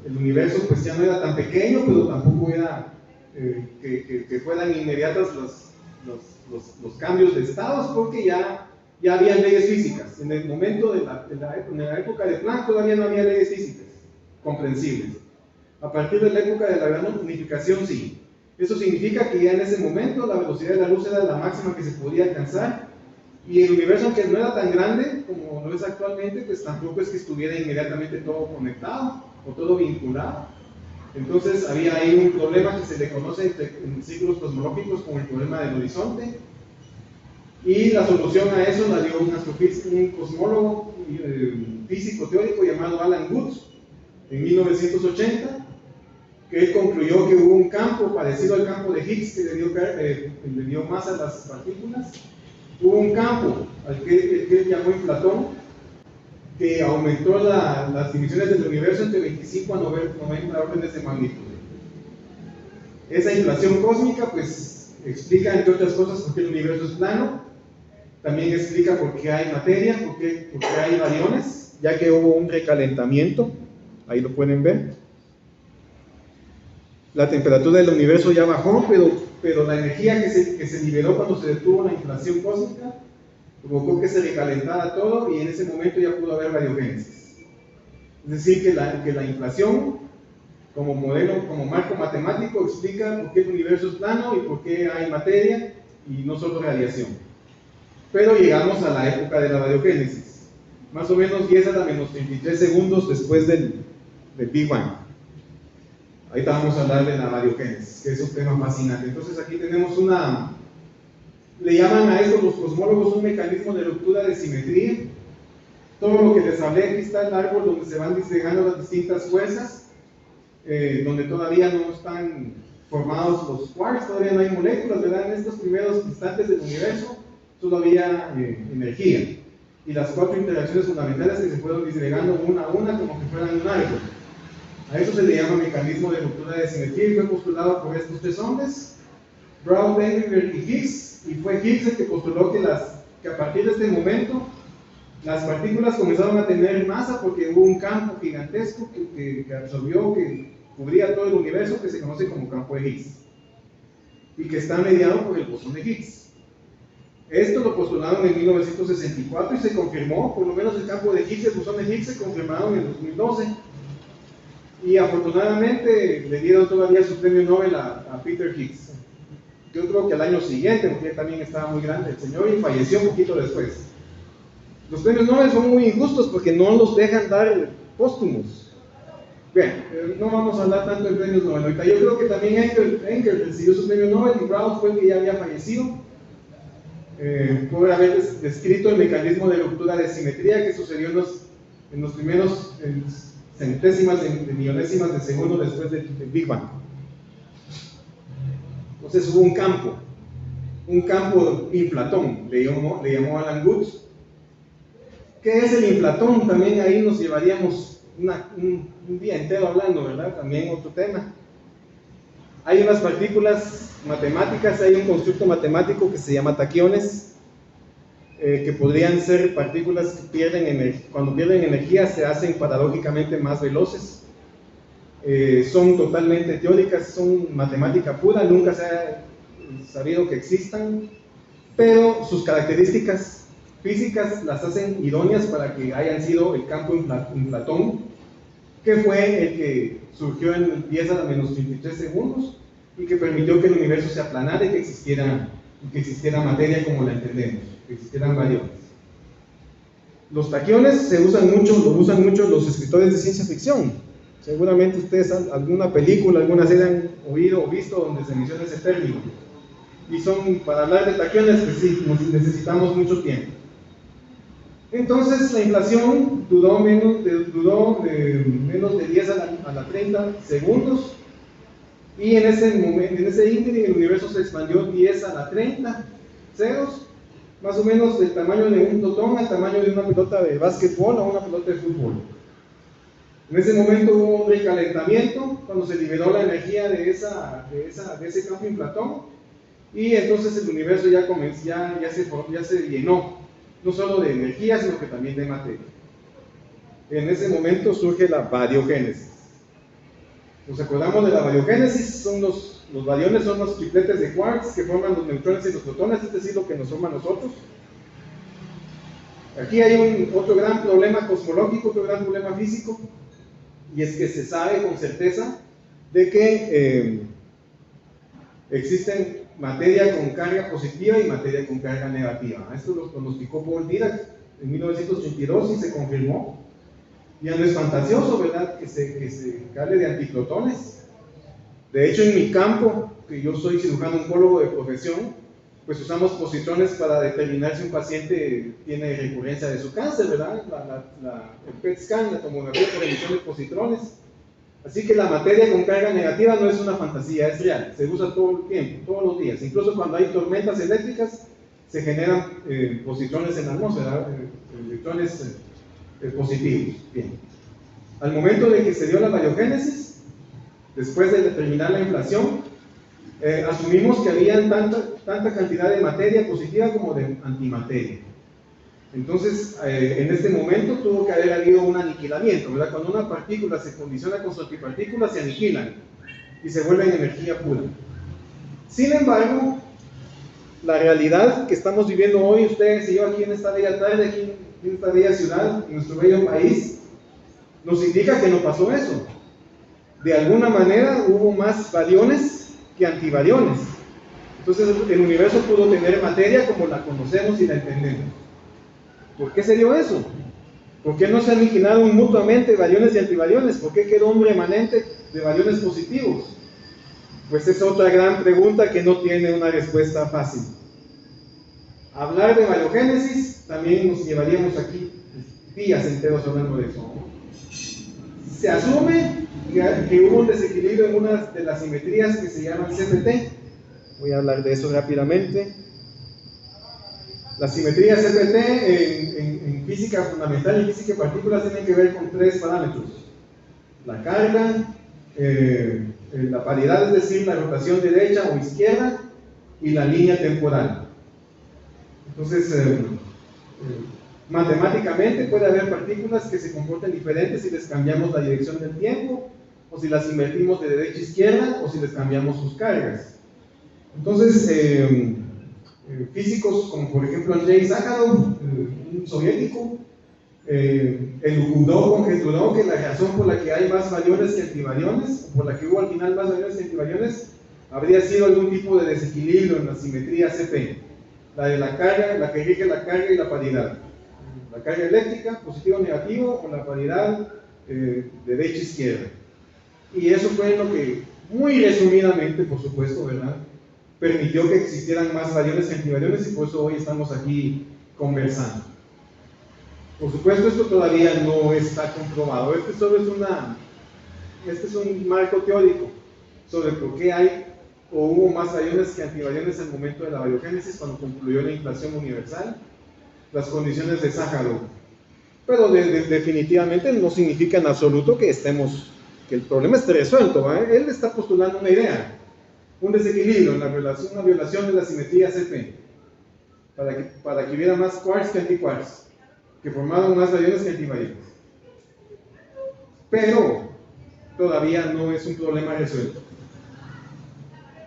el universo pues ya no era tan pequeño, pero tampoco era que fueran inmediatas los cambios de estados, porque ya había leyes físicas. En el momento en la época de Planck todavía no había leyes físicas comprensibles. A partir de la época de la gran unificación, sí. Eso significa que ya en ese momento la velocidad de la luz era la máxima que se podía alcanzar, y el universo, aunque no era tan grande como lo es actualmente, pues tampoco es que estuviera inmediatamente todo conectado o todo vinculado. Entonces había ahí un problema que se le conoce en ciclos cosmológicos como el problema del horizonte, y la solución a eso la dio un cosmólogo físico teórico llamado Alan Guth en 1980, que él concluyó que hubo un campo parecido al campo de Higgs que le dio masa a las partículas. Hubo un campo al que él llamó inflatón, que aumentó las dimensiones del universo entre 25 a 90 órdenes de magnitud. Esa inflación cósmica pues explica, entre otras cosas, por qué el universo es plano. También explica por qué hay materia, por qué hay variones, ya que hubo un recalentamiento. Ahí lo pueden ver. La temperatura del universo ya bajó, pero la energía que se liberó cuando se detuvo la inflación cósmica provocó que se recalentara todo, y en ese momento ya pudo haber radiogénesis. Es decir, que la inflación como modelo, como marco matemático, explica por qué el universo es plano y por qué hay materia y no solo radiación. pero llegamos a la época de la bariogénesis, más o menos 10 a la menos 33 segundos después del Big Bang. Ahorita vamos a hablar de la bariogénesis, que es un tema fascinante. Entonces aquí tenemos le llaman a esto los cosmólogos un mecanismo de ruptura de simetría. Todo lo que les hablé, aquí está el árbol donde se van disgregando las distintas fuerzas, donde todavía no están formados los quarks, todavía no hay moléculas, ¿verdad? En estos primeros instantes del universo solo había energía. Y las 4 interacciones fundamentales que se fueron disgregando una a una como que fueran un árbol. A eso se le llama mecanismo de ruptura de simetría y fue postulado por estos 3 hombres, Brown, Denver y Higgs, y fue Higgs el que postuló que a partir de este momento las partículas comenzaron a tener masa porque hubo un campo gigantesco que absorbió, que cubría todo el universo, que se conoce como campo de Higgs y que está mediado por el bosón de Higgs. Esto lo postularon en 1964 y se confirmó, por lo menos el campo de Higgs, el bosón de Higgs se confirmaron en 2012. Y afortunadamente le dieron todavía su premio Nobel a Peter Higgs. Yo creo que al año siguiente, porque él también estaba muy grande el señor y falleció un poquito después. Los premios Nobel son muy injustos porque no los dejan dar póstumos. Bien, no vamos a hablar tanto de premios Nobel ahorita. Yo creo que también Engel recibió su premio Nobel y Brown fue el que ya había fallecido por haber descrito el mecanismo de ruptura de simetría que sucedió en los primeros centésimas de millonésimas de segundo después del Big Bang. Entonces hubo un campo inflatón, le llamó Alan Guth. ¿Qué es el inflatón? También ahí nos llevaríamos un día entero hablando, ¿verdad? También otro tema. Hay unas partículas matemáticas, hay un constructo matemático que se llama taquiones, que podrían ser partículas que cuando pierden energía se hacen paradójicamente más veloces. Son totalmente teóricas, son matemática pura, nunca se ha sabido que existan, pero sus características físicas las hacen idóneas para que hayan sido el campo inflatón, que fue el que surgió en 10 a la menos 33 segundos y que permitió que el universo se aplanara y que existiera materia como la entendemos, que existieran variones. Los taquiones lo usan mucho los escritores de ciencia ficción. Seguramente ustedes alguna película, alguna serie han oído o visto donde se menciona ese término. Y para hablar de taquiones, pues sí, necesitamos mucho tiempo. Entonces la inflación duró menos de 10 a la 30 segundos y en ese índice el universo se expandió 10 a la 30 ceros, más o menos del tamaño de un totón al tamaño de una pelota de básquetbol o una pelota de fútbol. En ese momento hubo un recalentamiento cuando se liberó la energía de ese campo inflatón y entonces el universo ya se llenó, no solo de energía, sino que también de materia. En ese momento surge la bariogénesis. Nos acordamos de la bariogénesis, los bariones son los tripletes de quarks que forman los neutrones y los protones, es decir, lo que nos forma a nosotros. Aquí hay otro gran problema cosmológico, otro gran problema físico, y es que se sabe con certeza de que existen materia con carga positiva y materia con carga negativa. Esto lo pronosticó Paul Dirac en 1982 y se confirmó. Ya no es fantasioso, ¿verdad?, que se hable de anticlotones. De hecho, en mi campo, que yo soy cirujano oncólogo de profesión, pues usamos positrones para determinar si un paciente tiene recurrencia de su cáncer, ¿verdad? El PET scan, la tomografía por emisión de positrones. Así que la materia con carga negativa no es una fantasía, es real, se usa todo el tiempo, todos los días. Incluso cuando hay tormentas eléctricas, se generan positrones en la atmósfera, electrones positivos. Bien. Al momento de que se dio la bariogénesis, después de determinar la inflación, asumimos que había tanta cantidad de materia positiva como de antimateria. Entonces, en este momento tuvo que haber habido un aniquilamiento, ¿verdad? Cuando una partícula se condiciona con su antipartícula, se aniquilan y se vuelven energía pura. Sin embargo, la realidad que estamos viviendo hoy, ustedes y yo aquí en esta bella tarde, aquí en esta bella ciudad, en nuestro bello país, nos indica que no pasó eso. De alguna manera hubo más variones que antivariones. Entonces el universo pudo tener materia como la conocemos y la entendemos. ¿Por qué se dio eso? ¿Por qué no se aniquilaron mutuamente bariones y antibariones? ¿Por qué quedó un remanente de bariones positivos? Pues es otra gran pregunta que no tiene una respuesta fácil. Hablar de bariogénesis también nos llevaríamos aquí días enteros hablando de eso. Se asume que hubo un desequilibrio en una de las simetrías que se llaman CPT. Voy a hablar de eso rápidamente. Las simetrías CPT en física fundamental y física de partículas tienen que ver con tres parámetros: la carga, la paridad, es decir, la rotación derecha o izquierda, y la línea temporal. Entonces, matemáticamente puede haber partículas que se comporten diferentes si les cambiamos la dirección del tiempo, o si las invertimos de derecha a izquierda, o si les cambiamos sus cargas. Entonces, físicos como por ejemplo Andrei Sakharov, un soviético, elucubró, conjeturó que la razón por la que hay más bariones que antibariones, por la que hubo al final más bariones que antibariones, habría sido algún tipo de desequilibrio en la simetría CP, la de la carga, la que rige la carga y la paridad, la carga eléctrica, positivo o negativo, o la paridad derecha-izquierda. Y eso fue lo que, muy resumidamente, por supuesto, ¿verdad?, permitió que existieran más bariones que antibariones, y por eso hoy estamos aquí conversando. Por supuesto, esto todavía no está comprobado. Este solo es un marco teórico sobre por qué hay o hubo más bariones que antibariones al momento de la bariogénesis, cuando concluyó la inflación universal, las condiciones de Sakharov. Pero definitivamente no significa en absoluto que el problema esté resuelto, ¿eh? Él está postulando una idea, un desequilibrio, una violación de la simetría CP, para que hubiera más quarks que antiquarks, que formaban más bariones que antibariones. Pero todavía no es un problema resuelto.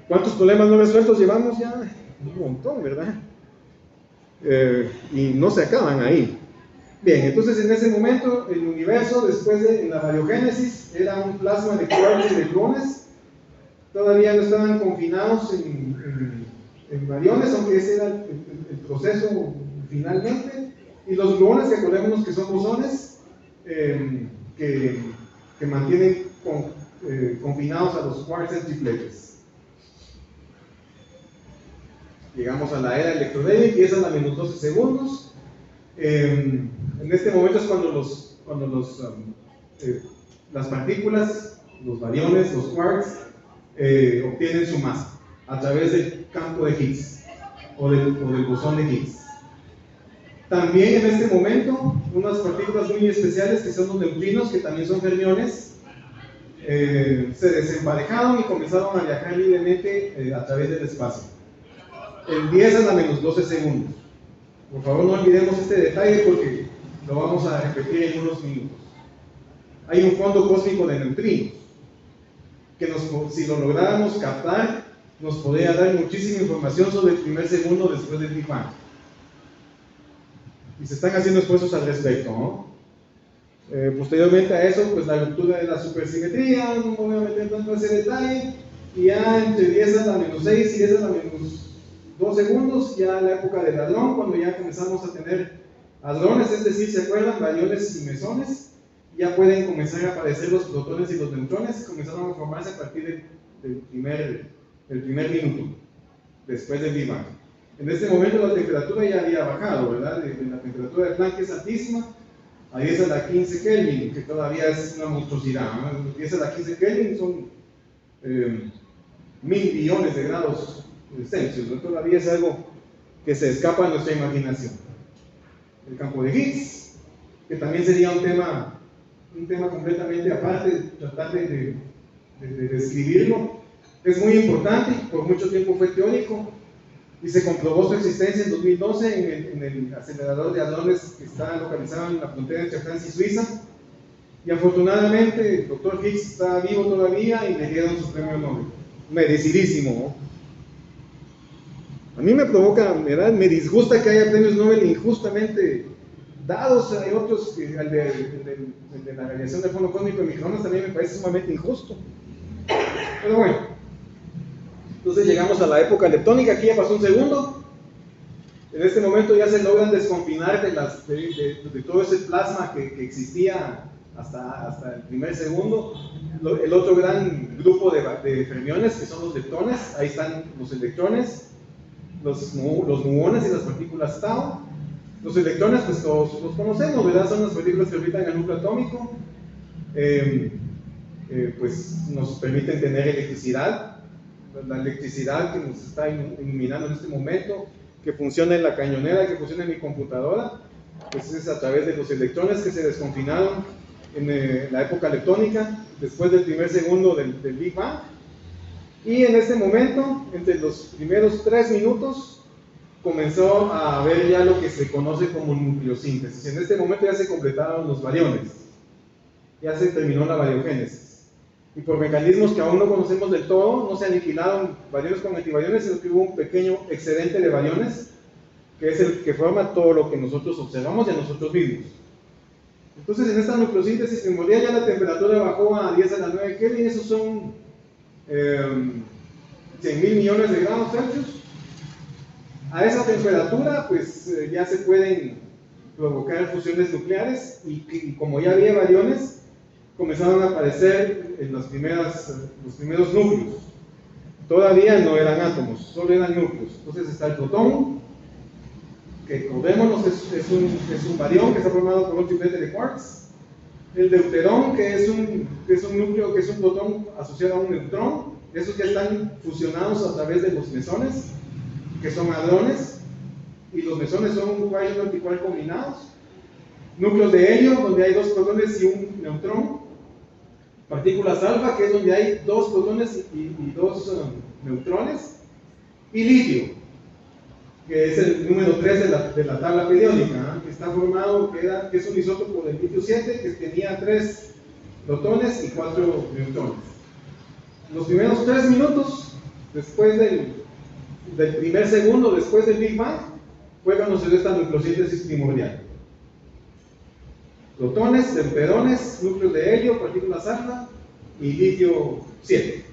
¿Cuántos problemas no resueltos llevamos ya? Un montón, ¿verdad? Y no se acaban ahí. Bien, entonces en ese momento el universo, después de la bariogénesis, era un plasma de quarks y de gluones. Todavía no estaban confinados en bariones, aunque ese era el proceso finalmente. Y los gluones, que acordémonos que son bosones, que mantienen confinados a los quarks en tripletes. Llegamos a la era electrodébil, y es a la menos 12 segundos. En este momento es cuando las partículas, los bariones, los quarks, obtienen su masa a través del campo de Higgs o del bosón de Higgs. También en este momento, unas partículas muy especiales, que son los neutrinos, que también son fermiones, se desemparejaron y comenzaron a viajar libremente a través del espacio en 10 a la menos 12 segundos. Por favor, no olvidemos este detalle porque lo vamos a repetir en unos minutos. Hay un fondo cósmico de neutrinos que si lo lográramos captar, nos podría dar muchísima información sobre el primer segundo después del Big Bang. Y se están haciendo esfuerzos al respecto, ¿no? Posteriormente a eso, pues la ruptura de la supersimetría, no me voy a meter tanto en ese detalle, y ya entre 10 a la menos 6 y 10 a la menos 2 segundos, ya la época del hadrón, cuando ya comenzamos a tener hadrones, es decir, ¿se acuerdan? Bariones y mesones. Ya pueden comenzar a aparecer los protones y los neutrones, comenzaron a formarse a partir del primer minuto, después del Big Bang. En este momento la temperatura ya había bajado, ¿verdad? La temperatura de Planck es altísima, a 10 a la 15 Kelvin, que todavía es una monstruosidad, ¿no? 10 a la 15 Kelvin son 1000 billones de grados Celsius, ¿no? Todavía es algo que se escapa a nuestra imaginación. El campo de Higgs, que también sería un tema completamente aparte, tratar de describirlo, es muy importante, por mucho tiempo fue teórico, y se comprobó su existencia en 2012 en el acelerador de hadrones que está localizado en la frontera entre Francia y Suiza, y afortunadamente el doctor Higgs está vivo todavía y le dieron su premio Nobel, merecidísimo, ¿no? A mí me provoca, me disgusta que haya premios Nobel injustamente dados. Hay otros, el de la radiación del fondo cósmico de microondas también me parece sumamente injusto. Pero bueno, Entonces llegamos a la época leptónica, aquí ya pasó un segundo. En este momento ya se logran desconfinar de todo ese plasma que existía hasta el primer segundo. El otro gran grupo de fermiones, que son los leptones, ahí están los electrones, los muones y las partículas tau. Los electrones, pues todos los conocemos, ¿verdad? Son las partículas que orbitan en el núcleo atómico. Pues nos permiten tener electricidad, la electricidad que nos está iluminando en este momento, que funciona en la cañonera, que funciona en mi computadora, pues es a través de los electrones que se desconfinaron en la época leptónica, después del primer segundo del Big Bang. Y en este momento, entre los primeros 3 minutos, comenzó a haber ya lo que se conoce como nucleosíntesis. En este momento ya se completaron los bariones, ya se terminó la bariogénesis. Y por mecanismos que aún no conocemos del todo, no se aniquilaron bariones con antibariones, sino que hubo un pequeño excedente de bariones, que es el que forma todo lo que nosotros observamos y a nosotros mismos. Entonces, en esta nucleosíntesis primordial ya la temperatura bajó a 10 a la 9 Kelvin, esos son 100.000 millones de grados Celsius. A esa temperatura, pues ya se pueden provocar fusiones nucleares y como ya había bariones, comenzaron a aparecer en los primeros núcleos. Todavía no eran átomos, solo eran núcleos. Entonces está el protón, que acordémonos es un barión que está formado por un triplete de quarks. El deuterón, que es un núcleo, que es un protón asociado a un neutrón. Esos ya están fusionados a través de los mesones, que son hadrones, y los mesones son quark y antiquark combinados. Núcleos de helio, donde hay 2 protones y un neutrón. Partículas alfa, que es donde hay 2 protones y 2 neutrones. Y litio, que es el número 3 de la tabla periódica, que está formado, que es un isótopo del litio 7, que tenía 3 protones y 4 neutrones. Los primeros 3 minutos, después del primer segundo, después del Big Bang, fue cuando se dio esta nucleosíntesis primordial. Protones, deuterones, núcleos de helio, partículas alfa y litio 7.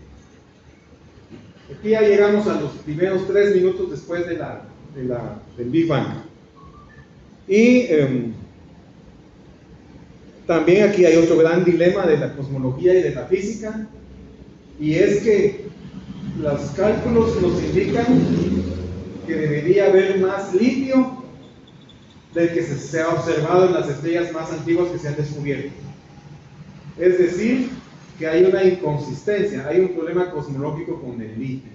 Aquí ya llegamos a los primeros 3 minutos después del Big Bang. Y también aquí hay otro gran dilema de la cosmología y de la física, y es que los cálculos nos indican que debería haber más litio del que se ha observado en las estrellas más antiguas que se han descubierto. Es decir, que hay una inconsistencia, hay un problema cosmológico con el litio.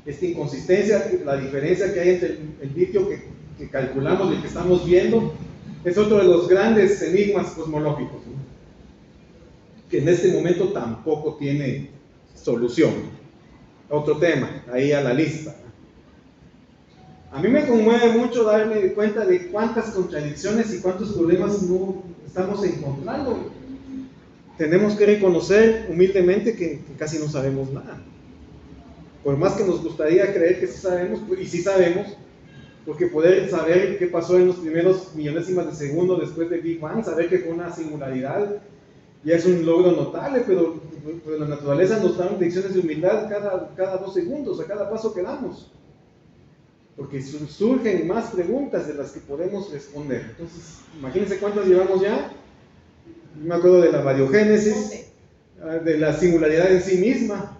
Esta inconsistencia, la diferencia que hay entre el litio que calculamos y el que estamos viendo, es otro de los grandes enigmas cosmológicos, ¿no? Que en este momento tampoco tiene solución. Otro tema, ahí a la lista. A mí me conmueve mucho darme cuenta de cuántas contradicciones y cuántos problemas no estamos encontrando. Tenemos que reconocer humildemente que casi no sabemos nada. Por más que nos gustaría creer que sí sabemos, y sí sabemos, porque poder saber qué pasó en los primeros millonésimas de segundo después del Big Bang, saber que fue una singularidad, ya es un logro notable, pero la naturaleza nos da lecciones de humildad cada 2 segundos, a cada paso que damos. Porque surgen más preguntas de las que podemos responder. Entonces, imagínense cuántas llevamos ya. Me acuerdo de la bariogénesis, de la singularidad en sí misma.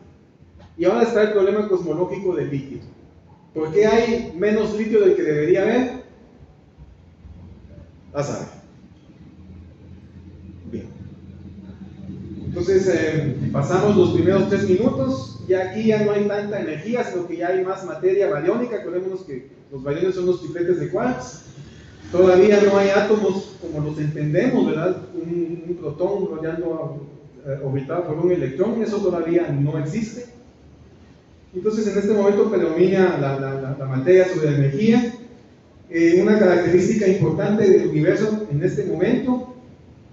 Y ahora está el problema cosmológico del litio. ¿Por qué hay menos litio del que debería haber? A saber. Bien. Entonces, pasamos los primeros 3 minutos. Y aquí ya no hay tanta energía, sino que ya hay más materia bariónica. Acordémonos que los bariones son los tripletes de quarks. Todavía no hay átomos como los entendemos, ¿verdad? Un protón rodeando, orbitado por un electrón, eso todavía no existe. Entonces, en este momento predomina la materia sobre la energía. Una característica importante del universo en este momento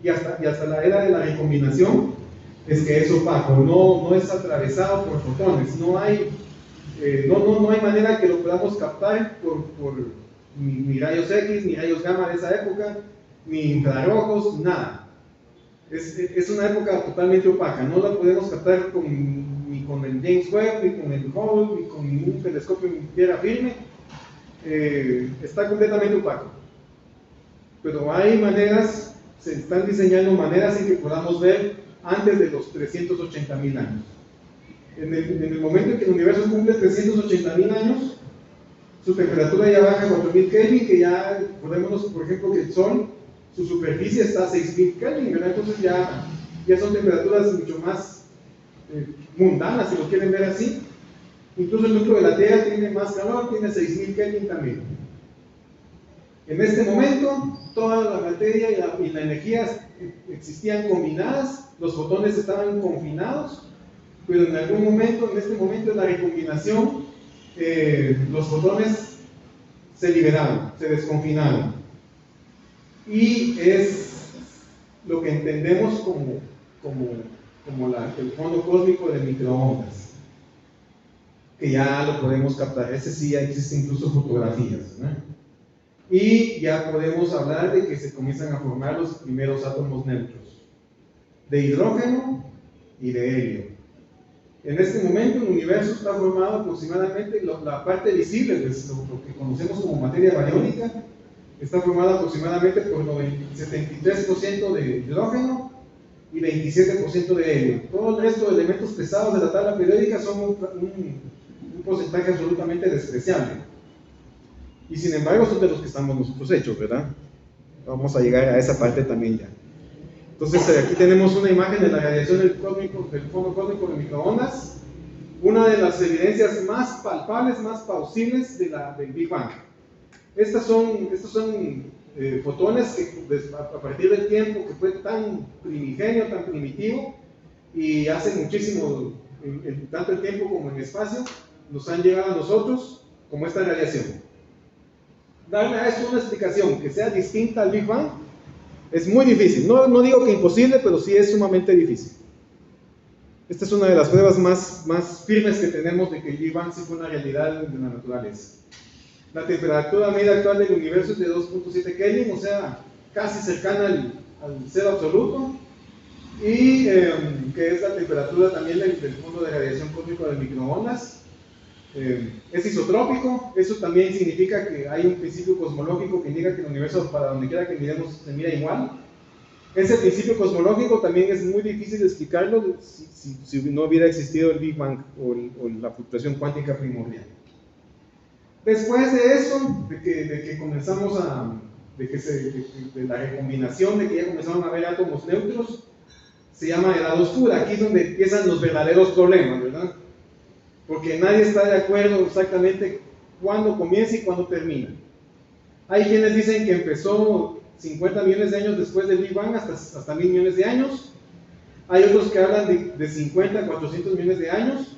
y hasta la era de la recombinación es que es opaco, no es atravesado por fotones, no hay manera que lo podamos captar por ni rayos X, ni rayos gamma de esa época, ni infrarrojos, nada. Es una época totalmente opaca, no la podemos captar ni ni con el James Webb, ni con el Hubble, ni con ningún telescopio en tierra firme. Está completamente opaco. Pero hay maneras, se están diseñando maneras en que podamos ver antes de los 380.000 años. En el momento en que el universo cumple 380.000 años, su temperatura ya baja a 4.000 Kelvin, que ya, acordémonos por ejemplo que el Sol, su superficie está a 6.000 Kelvin, ¿verdad? Entonces ya son temperaturas mucho más mundanas, si lo quieren ver así. Incluso el núcleo de la Tierra tiene más calor, tiene 6.000 Kelvin también. En este momento, toda la materia y la energía existían combinadas, los fotones estaban confinados, pero en algún momento, en este momento de la recombinación, los fotones se liberaron, se desconfinaron. Y es lo que entendemos como el fondo cósmico de microondas, que ya lo podemos captar. Ese sí, ya existen incluso fotografías, ¿no? Y ya podemos hablar de que se comienzan a formar los primeros átomos neutros, de hidrógeno y de helio. En este momento el universo está formado aproximadamente, la parte visible, pues, lo que conocemos como materia bariónica, está formada aproximadamente por 73% de hidrógeno y 27% de helio. Todo el resto de elementos pesados de la tabla periódica son un porcentaje absolutamente despreciable. Y sin embargo son de los que estamos nosotros hechos, ¿verdad? Vamos a llegar a esa parte también ya. Entonces aquí tenemos una imagen de la radiación del fondo cósmico de microondas, una de las evidencias más palpables, más plausibles del Big Bang. Estos son fotones que a partir del tiempo que fue tan primigenio, tan primitivo, y hace muchísimo, tanto en tiempo como en espacio, nos han llegado a nosotros como esta radiación. Darle a esto una explicación que sea distinta al Big Bang es muy difícil. No digo que imposible, pero sí es sumamente difícil. Esta es una de las pruebas más firmes que tenemos de que el Big Bang sí fue una realidad de la naturaleza. La temperatura media actual del universo es de 2.7 Kelvin, o sea, casi cercana al cero absoluto, y que es la temperatura también del fondo de radiación cósmica de microondas. Es isotrópico. Eso también significa que hay un principio cosmológico que indica que el universo, para donde quiera que miremos, se mira igual. Ese principio cosmológico también es muy difícil de explicarlo si no hubiera existido el Big Bang o la fluctuación cuántica primordial. Después de eso, de que comenzamos de la recombinación, de que ya comenzaron a haber átomos neutros, se llama edad oscura. Aquí es donde empiezan los verdaderos problemas, ¿verdad? Porque nadie está de acuerdo exactamente cuándo comienza y cuándo termina. Hay quienes dicen que empezó 50 millones de años después del Big Bang hasta 1.000 millones de años. Hay otros que hablan de 50 a 400 millones de años.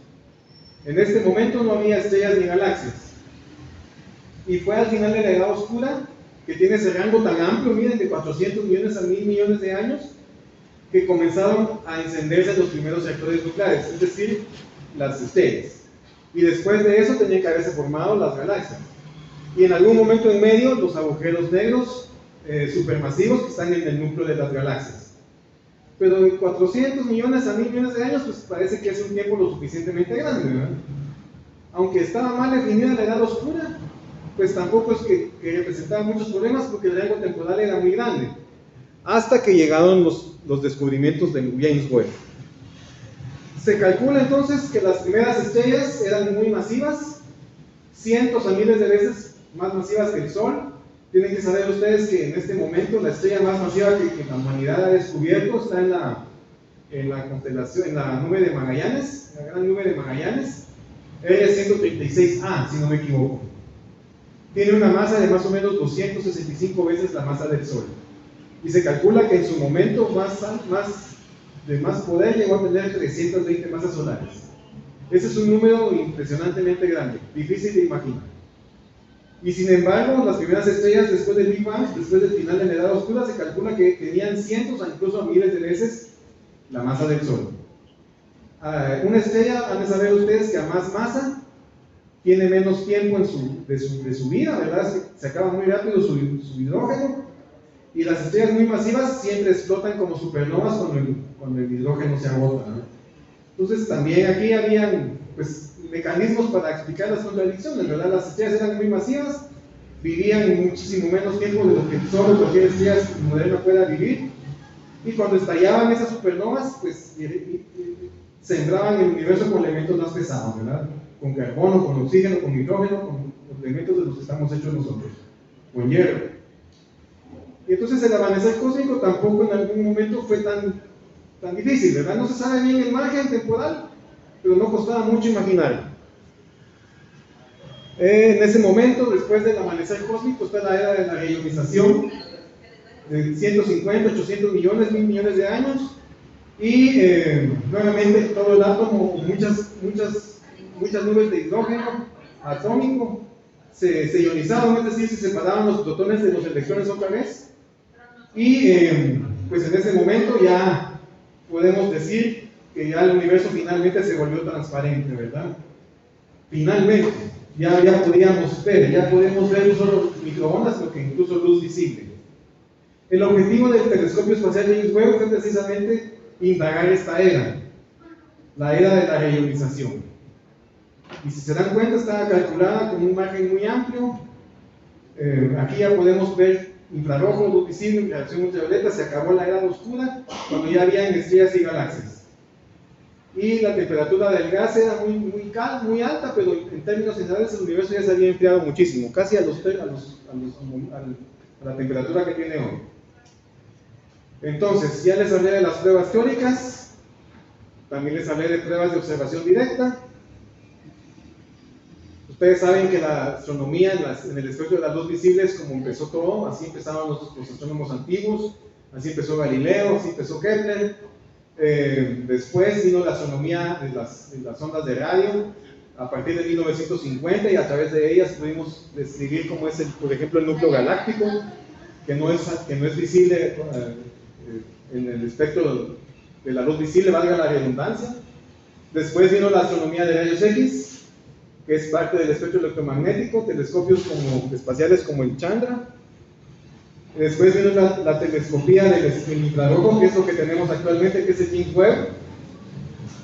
En este momento no había estrellas ni galaxias. Y fue al final de la edad oscura, que tiene ese rango tan amplio, miren, de 400 millones a 1.000 millones de años, que comenzaron a encenderse los primeros reactores nucleares, es decir, las estrellas. Y después de eso tenían que haberse formado las galaxias. Y en algún momento en medio, los agujeros negros supermasivos que están en el núcleo de las galaxias. Pero de 400 millones a 1.000 millones de años, pues parece que es un tiempo lo suficientemente grande, ¿verdad? Aunque estaba mal definida la edad oscura, pues tampoco es que representaba muchos problemas, porque el rango temporal era muy grande. Hasta que llegaron los descubrimientos de James Webb. Se calcula entonces que las primeras estrellas eran muy masivas, cientos a miles de veces más masivas que el Sol. Tienen que saber ustedes que en este momento la estrella más masiva que la humanidad ha descubierto está en la constelación, en la nube de Magallanes, la gran nube de Magallanes, R136A, si no me equivoco. Tiene una masa de más o menos 265 veces la masa del Sol. Y se calcula que en su momento de más poder llegó a tener 320 masas solares. Ese es un número impresionantemente grande, difícil de imaginar. Y sin embargo, las primeras estrellas después del Big Bang, después del final de la edad oscura, se calcula que tenían cientos o incluso miles de veces la masa del Sol. Una estrella, han de saber ustedes que a más masa tiene menos tiempo de su vida, ¿verdad? Se acaba muy rápido su hidrógeno. Y las estrellas muy masivas siempre explotan como supernovas cuando el hidrógeno se agota, ¿no? Entonces también aquí habían pues, mecanismos para explicar las contradicciones, ¿verdad? Las estrellas eran muy masivas, vivían muchísimo menos tiempo de lo que solo cualquier estrella moderna pueda vivir, y cuando estallaban esas supernovas, pues sembraban el universo con elementos más pesados, ¿verdad? Con carbono, con oxígeno, con hidrógeno, con los elementos de los que estamos hechos nosotros, con hierro. Y entonces el amanecer cósmico tampoco en algún momento fue tan difícil, ¿verdad? No se sabe bien el margen temporal, pero no costaba mucho imaginar. En ese momento, después del amanecer cósmico, está la era de la reionización, de 150, 800 millones, 1000 millones de años, y nuevamente todo el átomo, muchas nubes de hidrógeno atómico se ionizaban, es decir, se separaban los protones de los electrones otra vez, y pues en ese momento ya podemos decir que ya el universo finalmente se volvió transparente, ¿verdad? Finalmente, ya podíamos ver, ya podemos ver no solo microondas, sino que incluso luz visible. El objetivo del telescopio espacial James Webb fue precisamente indagar esta era, la era de la reionización. Y si se dan cuenta, estaba calculada con un margen muy amplio. Aquí ya podemos ver infrarrojo, luz visible, radiación ultravioleta. Se acabó la era oscura cuando ya habían estrellas y galaxias. Y la temperatura del gas era muy alta, pero en términos generales el universo ya se había enfriado muchísimo, casi a la temperatura que tiene hoy. Entonces, ya les hablé de las pruebas teóricas, también les hablé de pruebas de observación directa. Ustedes saben que la astronomía en el espectro de la luz visible es como empezó todo, así empezaban los astrónomos antiguos, así empezó Galileo, así empezó Kepler. Después vino la astronomía de las ondas de radio a partir de 1950, y a través de ellas pudimos describir cómo es, por ejemplo, el núcleo galáctico, que no es visible en el espectro de la luz visible, valga la redundancia. Después vino la astronomía de rayos X, que es parte del espectro electromagnético, telescopios espaciales como el Chandra. Después vino la telescopía del infrarrojo, que es lo que tenemos actualmente, que es el James Webb.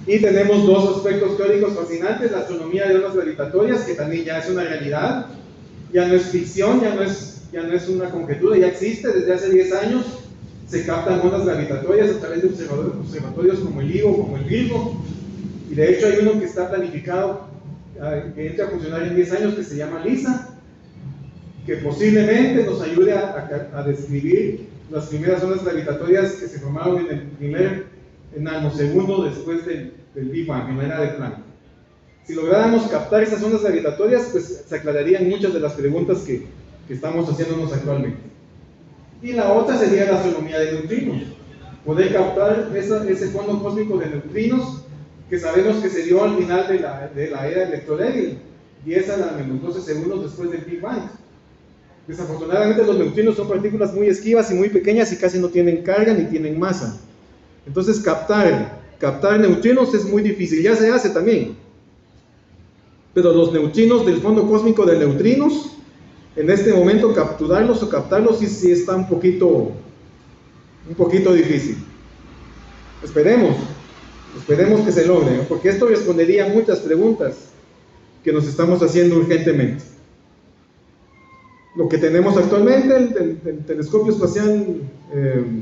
Y tenemos dos aspectos teóricos fascinantes: la astronomía de ondas gravitatorias, que también ya es una realidad, ya no es ficción, ya no es una conjetura, ya existe desde hace 10 años. Se captan ondas gravitatorias a través de observatorios como el LIGO, como el Virgo, y de hecho hay uno que está planificado que entra a funcionar en 10 años, que se llama LISA, que posiblemente nos ayude a describir las primeras ondas gravitatorias que se formaron en el primer nanosegundo después del Big Bang, en la era de Planck. Si lográramos captar esas ondas gravitatorias, pues se aclararían muchas de las preguntas que estamos haciéndonos actualmente. Y la otra sería la astronomía de neutrinos, poder captar ese fondo cósmico de neutrinos que sabemos que se dio al final de la era electrolévil, 10 a la menos 12 segundos después del Big Bang. Desafortunadamente los neutrinos son partículas muy esquivas y muy pequeñas y casi no tienen carga ni tienen masa. Entonces captar neutrinos es muy difícil, ya se hace también. Pero los neutrinos del fondo cósmico de neutrinos, en este momento capturarlos o captarlos sí está un poquito difícil. Esperemos que se logre, porque esto respondería a muchas preguntas que nos estamos haciendo urgentemente. Lo que tenemos actualmente, el telescopio espacial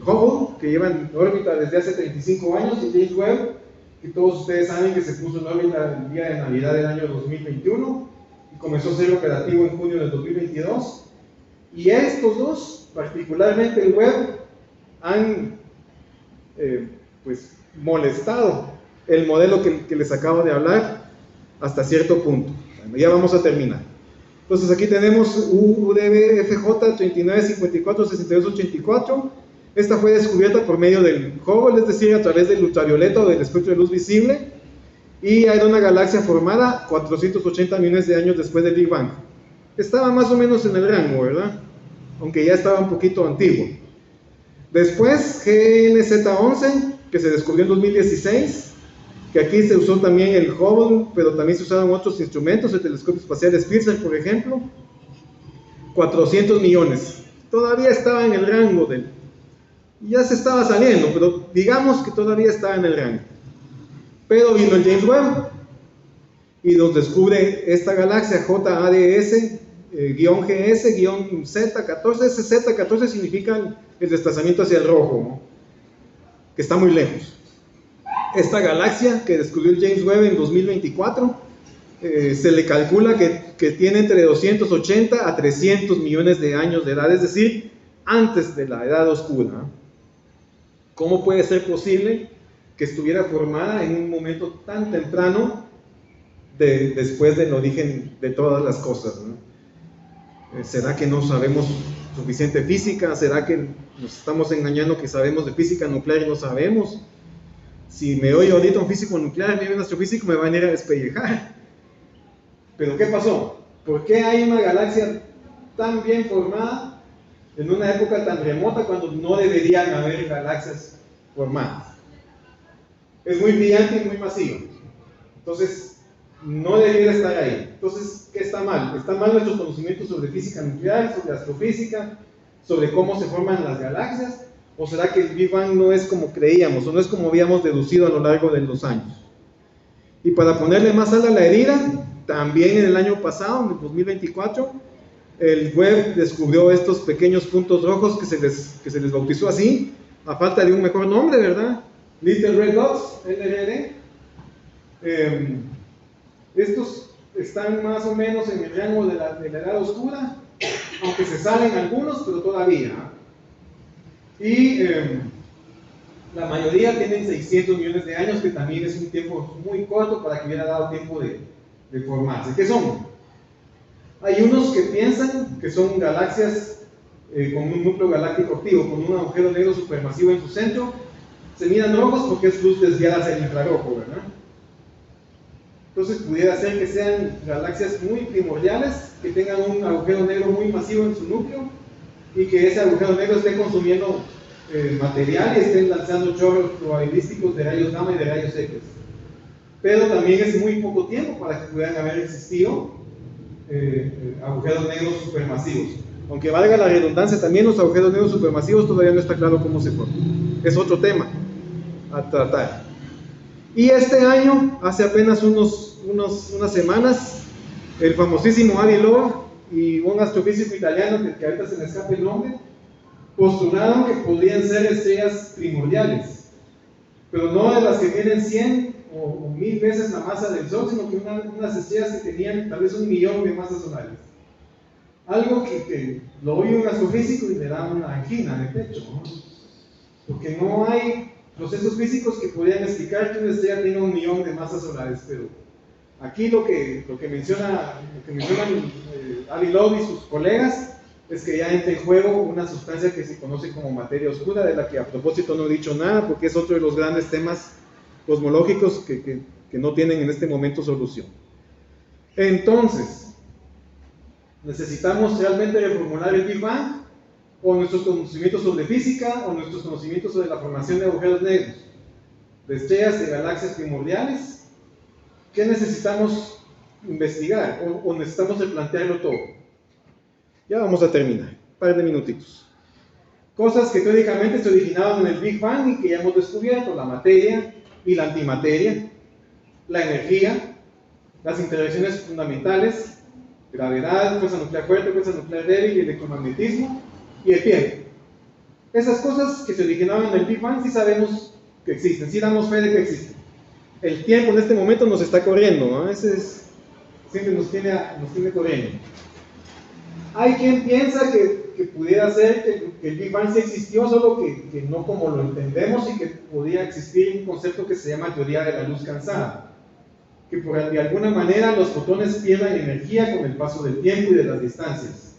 Hubble, que lleva en órbita desde hace 35 años, y James Webb, que todos ustedes saben que se puso en órbita el día de Navidad del año 2021 y comenzó a ser operativo en junio del 2022. Y estos dos, particularmente el Webb, han molestado el modelo que les acabo de hablar hasta cierto punto. Bueno, ya vamos a terminar. Entonces aquí tenemos UDB-FJ 3954-6884. Esta fue descubierta por medio del Hubble, es decir, a través del ultravioleta o del espectro de luz visible, y era una galaxia formada 480 millones de años después del Big Bang. Estaba más o menos en el rango, ¿verdad? Aunque ya estaba un poquito antiguo. Después GNZ11, que se descubrió en 2016, que aquí se usó también el Hubble, pero también se usaron otros instrumentos, el telescopio espacial Spitzer, por ejemplo. 400 millones. Todavía estaba en el rango ya se estaba saliendo, pero digamos que todavía estaba en el rango. Pero vino el James Webb y nos descubre esta galaxia JADS-GS-Z14. Ese Z14 significa el desplazamiento hacia el rojo, ¿no? Que está muy lejos. Esta galaxia que descubrió el James Webb en 2024, se le calcula que tiene entre 280 a 300 millones de años de edad, es decir, antes de la edad oscura. ¿Cómo puede ser posible que estuviera formada en un momento tan temprano después del origen de todas las cosas, ¿no? ¿Será que no sabemos suficiente física? ¿Será que nos estamos engañando que sabemos de física nuclear y no sabemos? Si me oye ahorita un físico nuclear, me oye un astrofísico, me va a venir a despellejar. ¿Pero qué pasó? ¿Por qué hay una galaxia tan bien formada en una época tan remota cuando no deberían haber galaxias formadas? Es muy brillante y muy masiva. Entonces, no debería estar ahí. Entonces, ¿qué está mal? Está mal nuestros conocimientos sobre física nuclear, sobre astrofísica, sobre cómo se forman las galaxias. ¿O será que el Big Bang no es como creíamos, o no es como habíamos deducido a lo largo de los años? Y para ponerle más sal a la herida, también en el año pasado, en el 2024, el Webb descubrió estos pequeños puntos rojos que se les bautizó así, a falta de un mejor nombre, ¿verdad? Little Red Dots, LRD. Estos están más o menos en el rango de la edad oscura, aunque se salen algunos, pero todavía. Y la mayoría tienen 600 millones de años, que también es un tiempo muy corto para que hubiera dado tiempo de formarse. ¿Qué son? Hay unos que piensan que son galaxias con un núcleo galáctico activo, con un agujero negro supermasivo en su centro. Se miran rojos porque es luz desviada hacia el infrarrojo, ¿verdad? Entonces pudiera ser que sean galaxias muy primordiales, que tengan un agujero negro muy masivo en su núcleo, y que ese agujero negro esté consumiendo material y estén lanzando chorros probabilísticos de rayos gamma y de rayos X. Pero también es muy poco tiempo para que pudieran haber existido agujeros negros supermasivos. Aunque valga la redundancia, también los agujeros negros supermasivos todavía no está claro cómo se forman. Es otro tema a tratar. Y este año, hace apenas unas semanas, el famosísimo Avi Loeb y un astrofísico italiano que ahorita se me escapa el nombre, postularon que podrían ser estrellas primordiales, pero no de las que tienen 100 o 1000 veces la masa del Sol, sino que unas estrellas que tenían tal vez 1 millón de masas solares. Algo que lo oye un astrofísico y le da una angina de pecho, ¿no? Porque no hay procesos físicos que podrían explicar que una estrella tenga 1 millón de masas solares, pero aquí lo que mencionan Avi Loeb y sus colegas es que ya entra en juego una sustancia que se conoce como materia oscura, de la que a propósito no he dicho nada, porque es otro de los grandes temas cosmológicos que no tienen en este momento solución. Entonces, ¿necesitamos realmente reformular el Big Bang? ¿O nuestros conocimientos sobre física? ¿O nuestros conocimientos sobre la formación de agujeros negros? ¿De estrellas, de galaxias primordiales? ¿Qué necesitamos investigar? ¿O necesitamos replantearlo todo? Ya vamos a terminar, un par de minutitos. Cosas que teóricamente se originaron en el Big Bang y que ya hemos descubierto: la materia y la antimateria, la energía, las interacciones fundamentales, gravedad, fuerza nuclear fuerte, fuerza nuclear débil, y electromagnetismo, y el tiempo. Esas cosas que se originaron en el Big Bang sí sabemos que existen, sí damos fe de que existen. El tiempo en este momento nos está corriendo, ¿no? Siempre nos tiene corriendo. Hay quien piensa que pudiera ser que el Big Bang sí existió, solo que no como lo entendemos, y que podría existir un concepto que se llama teoría de la luz cansada, que de alguna manera los fotones pierdan energía con el paso del tiempo y de las distancias.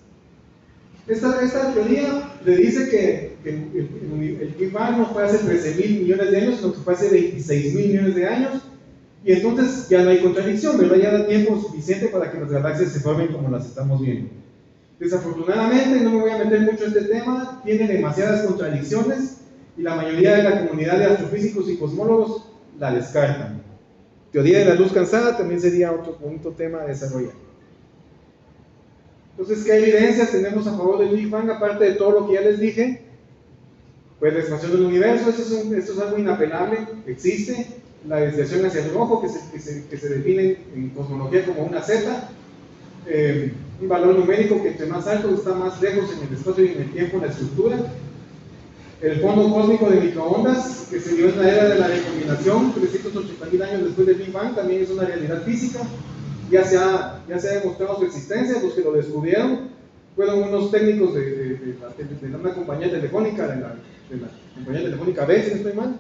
Esta teoría le dice que el Big Bang no fue hace 13.000 millones de años, sino que fue hace 26.000 millones de años, y entonces ya no hay contradicción, ¿verdad? Ya da tiempo suficiente para que las galaxias se formen como las estamos viendo. Desafortunadamente, no me voy a meter mucho en este tema, tiene demasiadas contradicciones y la mayoría de la comunidad de astrofísicos y cosmólogos la descartan. Teoría de la luz cansada también sería otro tema a desarrollar. Entonces, ¿qué evidencias tenemos a favor del Big Bang, aparte de todo lo que ya les dije? Pues la expansión del universo, esto es algo inapelable, existe. la desviación hacia el rojo, que se define en cosmología como una Z, un valor numérico que entre más alto está más lejos en el espacio y en el tiempo la estructura. El fondo cósmico de microondas, que se dio en la era de la recombinación, 380.000 años después del Big Bang, también es una realidad física. Ya se ha demostrado su existencia. Los que lo descubrieron fueron unos técnicos de una compañía telefónica, de la compañía telefónica B, si no estoy mal.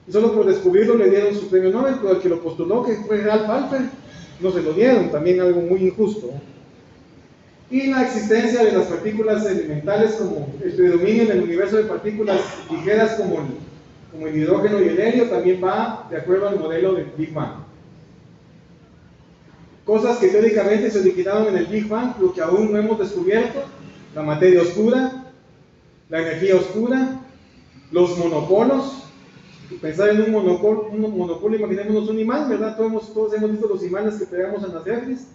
Y solo por descubrirlo le dieron su premio Nobel, pero el que lo postuló, que fue Ralph Alpher, no se lo dieron, también algo muy injusto. Y la existencia de las partículas elementales, como el predominio en el universo de partículas ligeras como el hidrógeno y el helio, también va de acuerdo al modelo del Big Bang. Cosas que teóricamente se originaron en el Big Bang, lo que aún no hemos descubierto: la materia oscura, la energía oscura, los monopolos. Pensar en un monopolio, imaginémonos un imán, ¿verdad? Todos hemos visto los imanes que pegamos en las refris.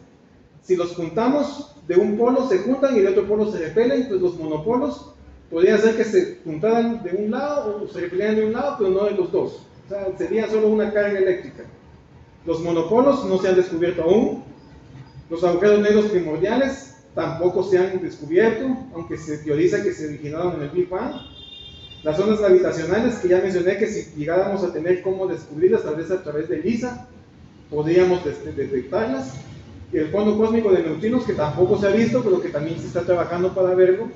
Si los juntamos, de un polo se juntan y de otro polo se repelen, pues los monopolos podría ser que se juntaran de un lado o se repelieran de un lado, pero no de los dos. O sea, sería solo una carga eléctrica. Los monopolos no se han descubierto aún. Los agujeros negros primordiales tampoco se han descubierto, aunque se teoriza que se originaron en el Big Bang. Las ondas gravitacionales, que ya mencioné que si llegáramos a tener cómo descubrirlas, tal vez a través de LISA, podríamos detectarlas. Y el fondo cósmico de neutrinos, que tampoco se ha visto, pero que también se está trabajando para verlo.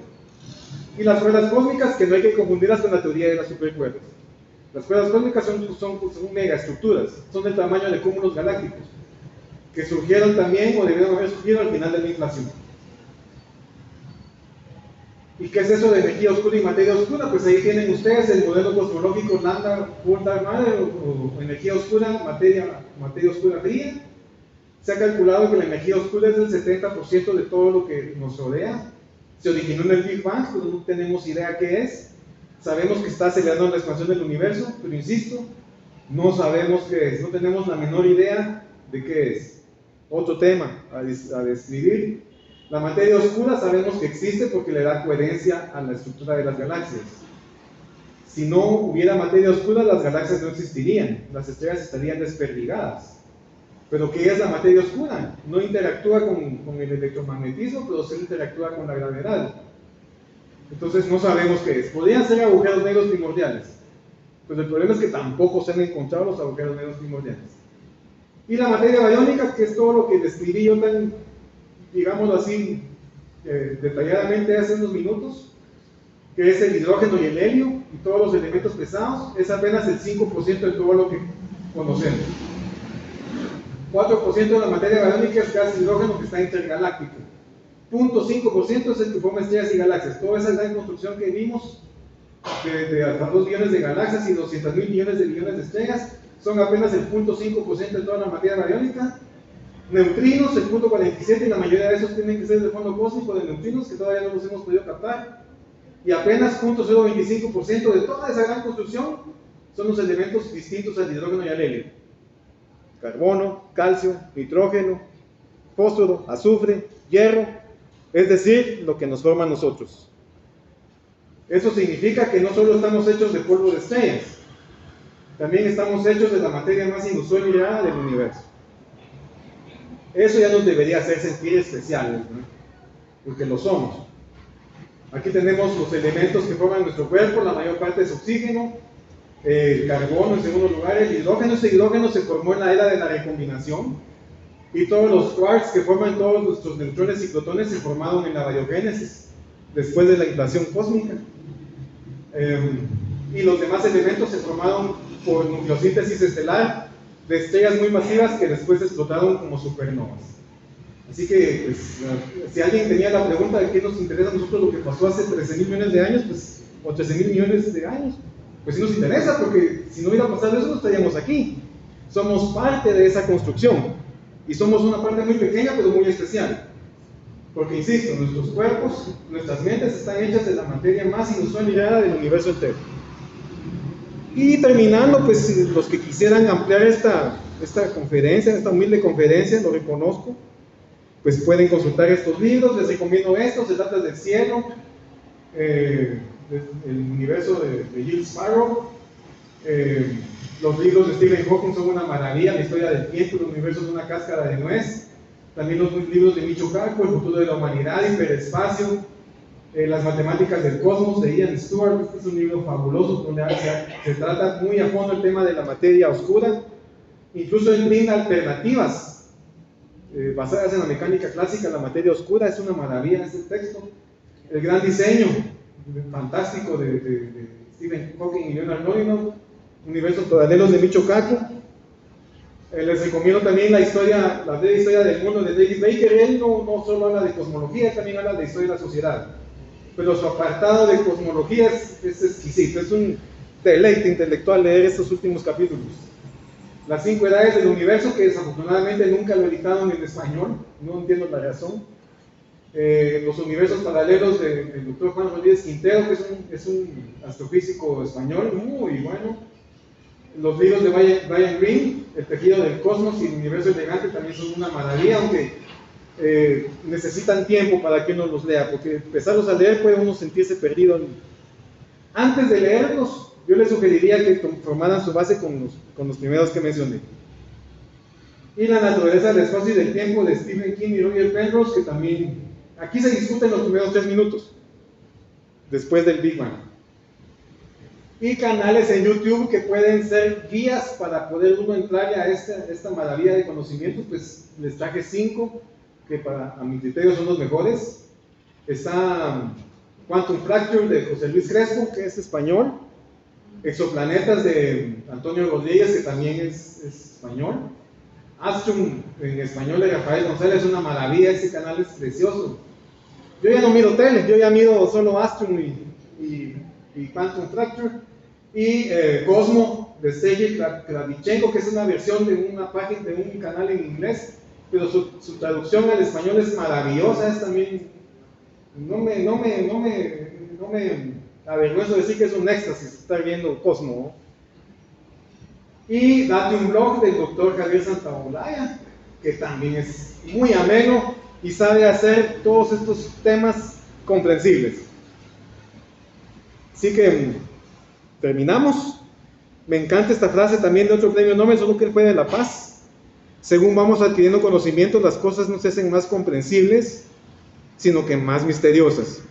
Y las cuerdas cósmicas, que no hay que confundirlas con la teoría de las supercuerdas. Las cuerdas cósmicas son megaestructuras, son del tamaño de cúmulos galácticos, que surgieron también o debieron haber surgido al final de la inflación. ¿Y qué es eso de energía oscura y materia oscura? Pues ahí tienen ustedes el modelo cosmológico Lambda Full Dark Matter, o energía oscura, materia oscura fría. Se ha calculado que la energía oscura es del 70% de todo lo que nos rodea. Se originó en el Big Bang, pero no tenemos idea qué es. Sabemos que está acelerando la expansión del universo, pero insisto, no sabemos qué es, no tenemos la menor idea de qué es. Otro tema a describir. La materia oscura sabemos que existe porque le da coherencia a la estructura de las galaxias. Si no hubiera materia oscura, las galaxias no existirían, las estrellas estarían desperdigadas. Pero ¿qué es la materia oscura? No interactúa con el electromagnetismo, pero sí interactúa con la gravedad. Entonces no sabemos qué es. Podrían ser agujeros negros primordiales, pero el problema es que tampoco se han encontrado los agujeros negros primordiales. Y la materia bariónica, que es todo lo que describí yo tan, digámoslo así, detalladamente hace unos minutos, que es el hidrógeno y el helio y todos los elementos pesados, es apenas el 5% de todo lo que conocemos. 4% de la materia bariónica es gas hidrógeno que está intergaláctico. 0.5% es el que forma estrellas y galaxias. Toda esa gran construcción que vimos de hasta 2 billones de galaxias y 200.000 millones de billones de estrellas son apenas el 0.5% de toda la materia bariónica. Neutrinos, el 0.47%, y la mayoría de esos tienen que ser del fondo cósmico de neutrinos, que todavía no los hemos podido captar. Y apenas 0.025% de toda esa gran construcción son los elementos distintos al hidrógeno y al helio: carbono, calcio, nitrógeno, fósforo, azufre, hierro, es decir, lo que nos forma a nosotros. Eso significa que no solo estamos hechos de polvo de estrellas, también estamos hechos de la materia más inusual y rara del universo. Eso ya nos debería hacer sentir especiales, ¿no? Porque lo somos. Aquí tenemos los elementos que forman nuestro cuerpo, la mayor parte es oxígeno, el carbono en segundo lugar, el hidrógeno. Ese hidrógeno se formó en la era de la recombinación, y todos los quarks que forman todos nuestros neutrones y protones se formaron en la bariogénesis, después de la inflación cósmica. Y los demás elementos se formaron por nucleosíntesis estelar de estrellas muy masivas que después explotaron como supernovas. Así que, pues, si alguien tenía la pregunta de qué nos interesa a nosotros lo que pasó hace 13.000 millones de años, pues, o 13.000 millones de años, pues sí nos interesa, porque si no hubiera pasado eso no estaríamos aquí. Somos parte de esa construcción, y somos una parte muy pequeña pero muy especial, porque insisto, nuestros cuerpos, nuestras mentes están hechas de la materia más inusual y rara del universo entero. Y terminando, pues los que quisieran ampliar esta conferencia, esta humilde conferencia, lo reconozco, pues pueden consultar estos libros. Les recomiendo estos: El Atlas del Cielo, el universo de Giles Sparrow, Los libros de Stephen Hawking son una maravilla, la historia del tiempo, el universo es una cáscara de nuez. También los libros de Michio Kaku, el futuro de la humanidad, hiperespacio, las matemáticas del cosmos, de Ian Stewart. Este es un libro fabuloso donde se trata muy a fondo el tema de la materia oscura. Incluso él brinda alternativas basadas en la mecánica clásica. La materia oscura es una maravilla este texto. El gran diseño fantástico de Stephen Hawking y Leonard Norinoff, universos paralelos de Michio Kaku. Les recomiendo también la breve historia del mundo de David Baker. Él no solo habla de cosmología, también habla de historia de la sociedad, pero su apartado de cosmología es exquisito. Es un deleite intelectual leer estos últimos capítulos. Las 5 edades del universo, que desafortunadamente nunca lo editaron en español, no entiendo la razón. Los universos paralelos del doctor Juan Rodríguez Quintero, que es un astrofísico español muy bueno. Los libros de Brian Greene, El tejido del cosmos y El universo elegante, también son una maravilla, aunque necesitan tiempo para que uno los lea, porque empezarlos a leer puede uno sentirse perdido. Antes de leerlos, yo les sugeriría que formaran su base con los primeros que mencioné. Y La naturaleza del espacio y del tiempo, de Stephen King y Roger Penrose, que también aquí se discuten los primeros 3 minutos después del Big Bang. Y canales en YouTube que pueden ser guías para poder uno entrar a esta maravilla de conocimientos. Pues les traje 5 que a mi criterio son los mejores. Está Quantum Fracture de José Luis Crespo, que es español. Exoplanetas de Antonio Rodríguez, que también es español. Astrum en español de Rafael González, es una maravilla. Ese canal es precioso. Yo ya no miro tele, yo ya miro solo Astrum y Quantum Fracture. Y Cosmo de Sergei Kravichenko, que es una versión de una página, de un canal en inglés, pero su traducción al español es maravillosa. Es también, no me avergüenzo de decir que es un éxtasis estar viendo Cosmo. Y Date un blog del doctor Javier Santaolalla, que también es muy ameno y sabe hacer todos estos temas comprensibles. Así que terminamos. Me encanta esta frase también de otro premio Nobel, solo que él fue de la paz. Según vamos adquiriendo conocimientos, las cosas no se hacen más comprensibles, sino que más misteriosas.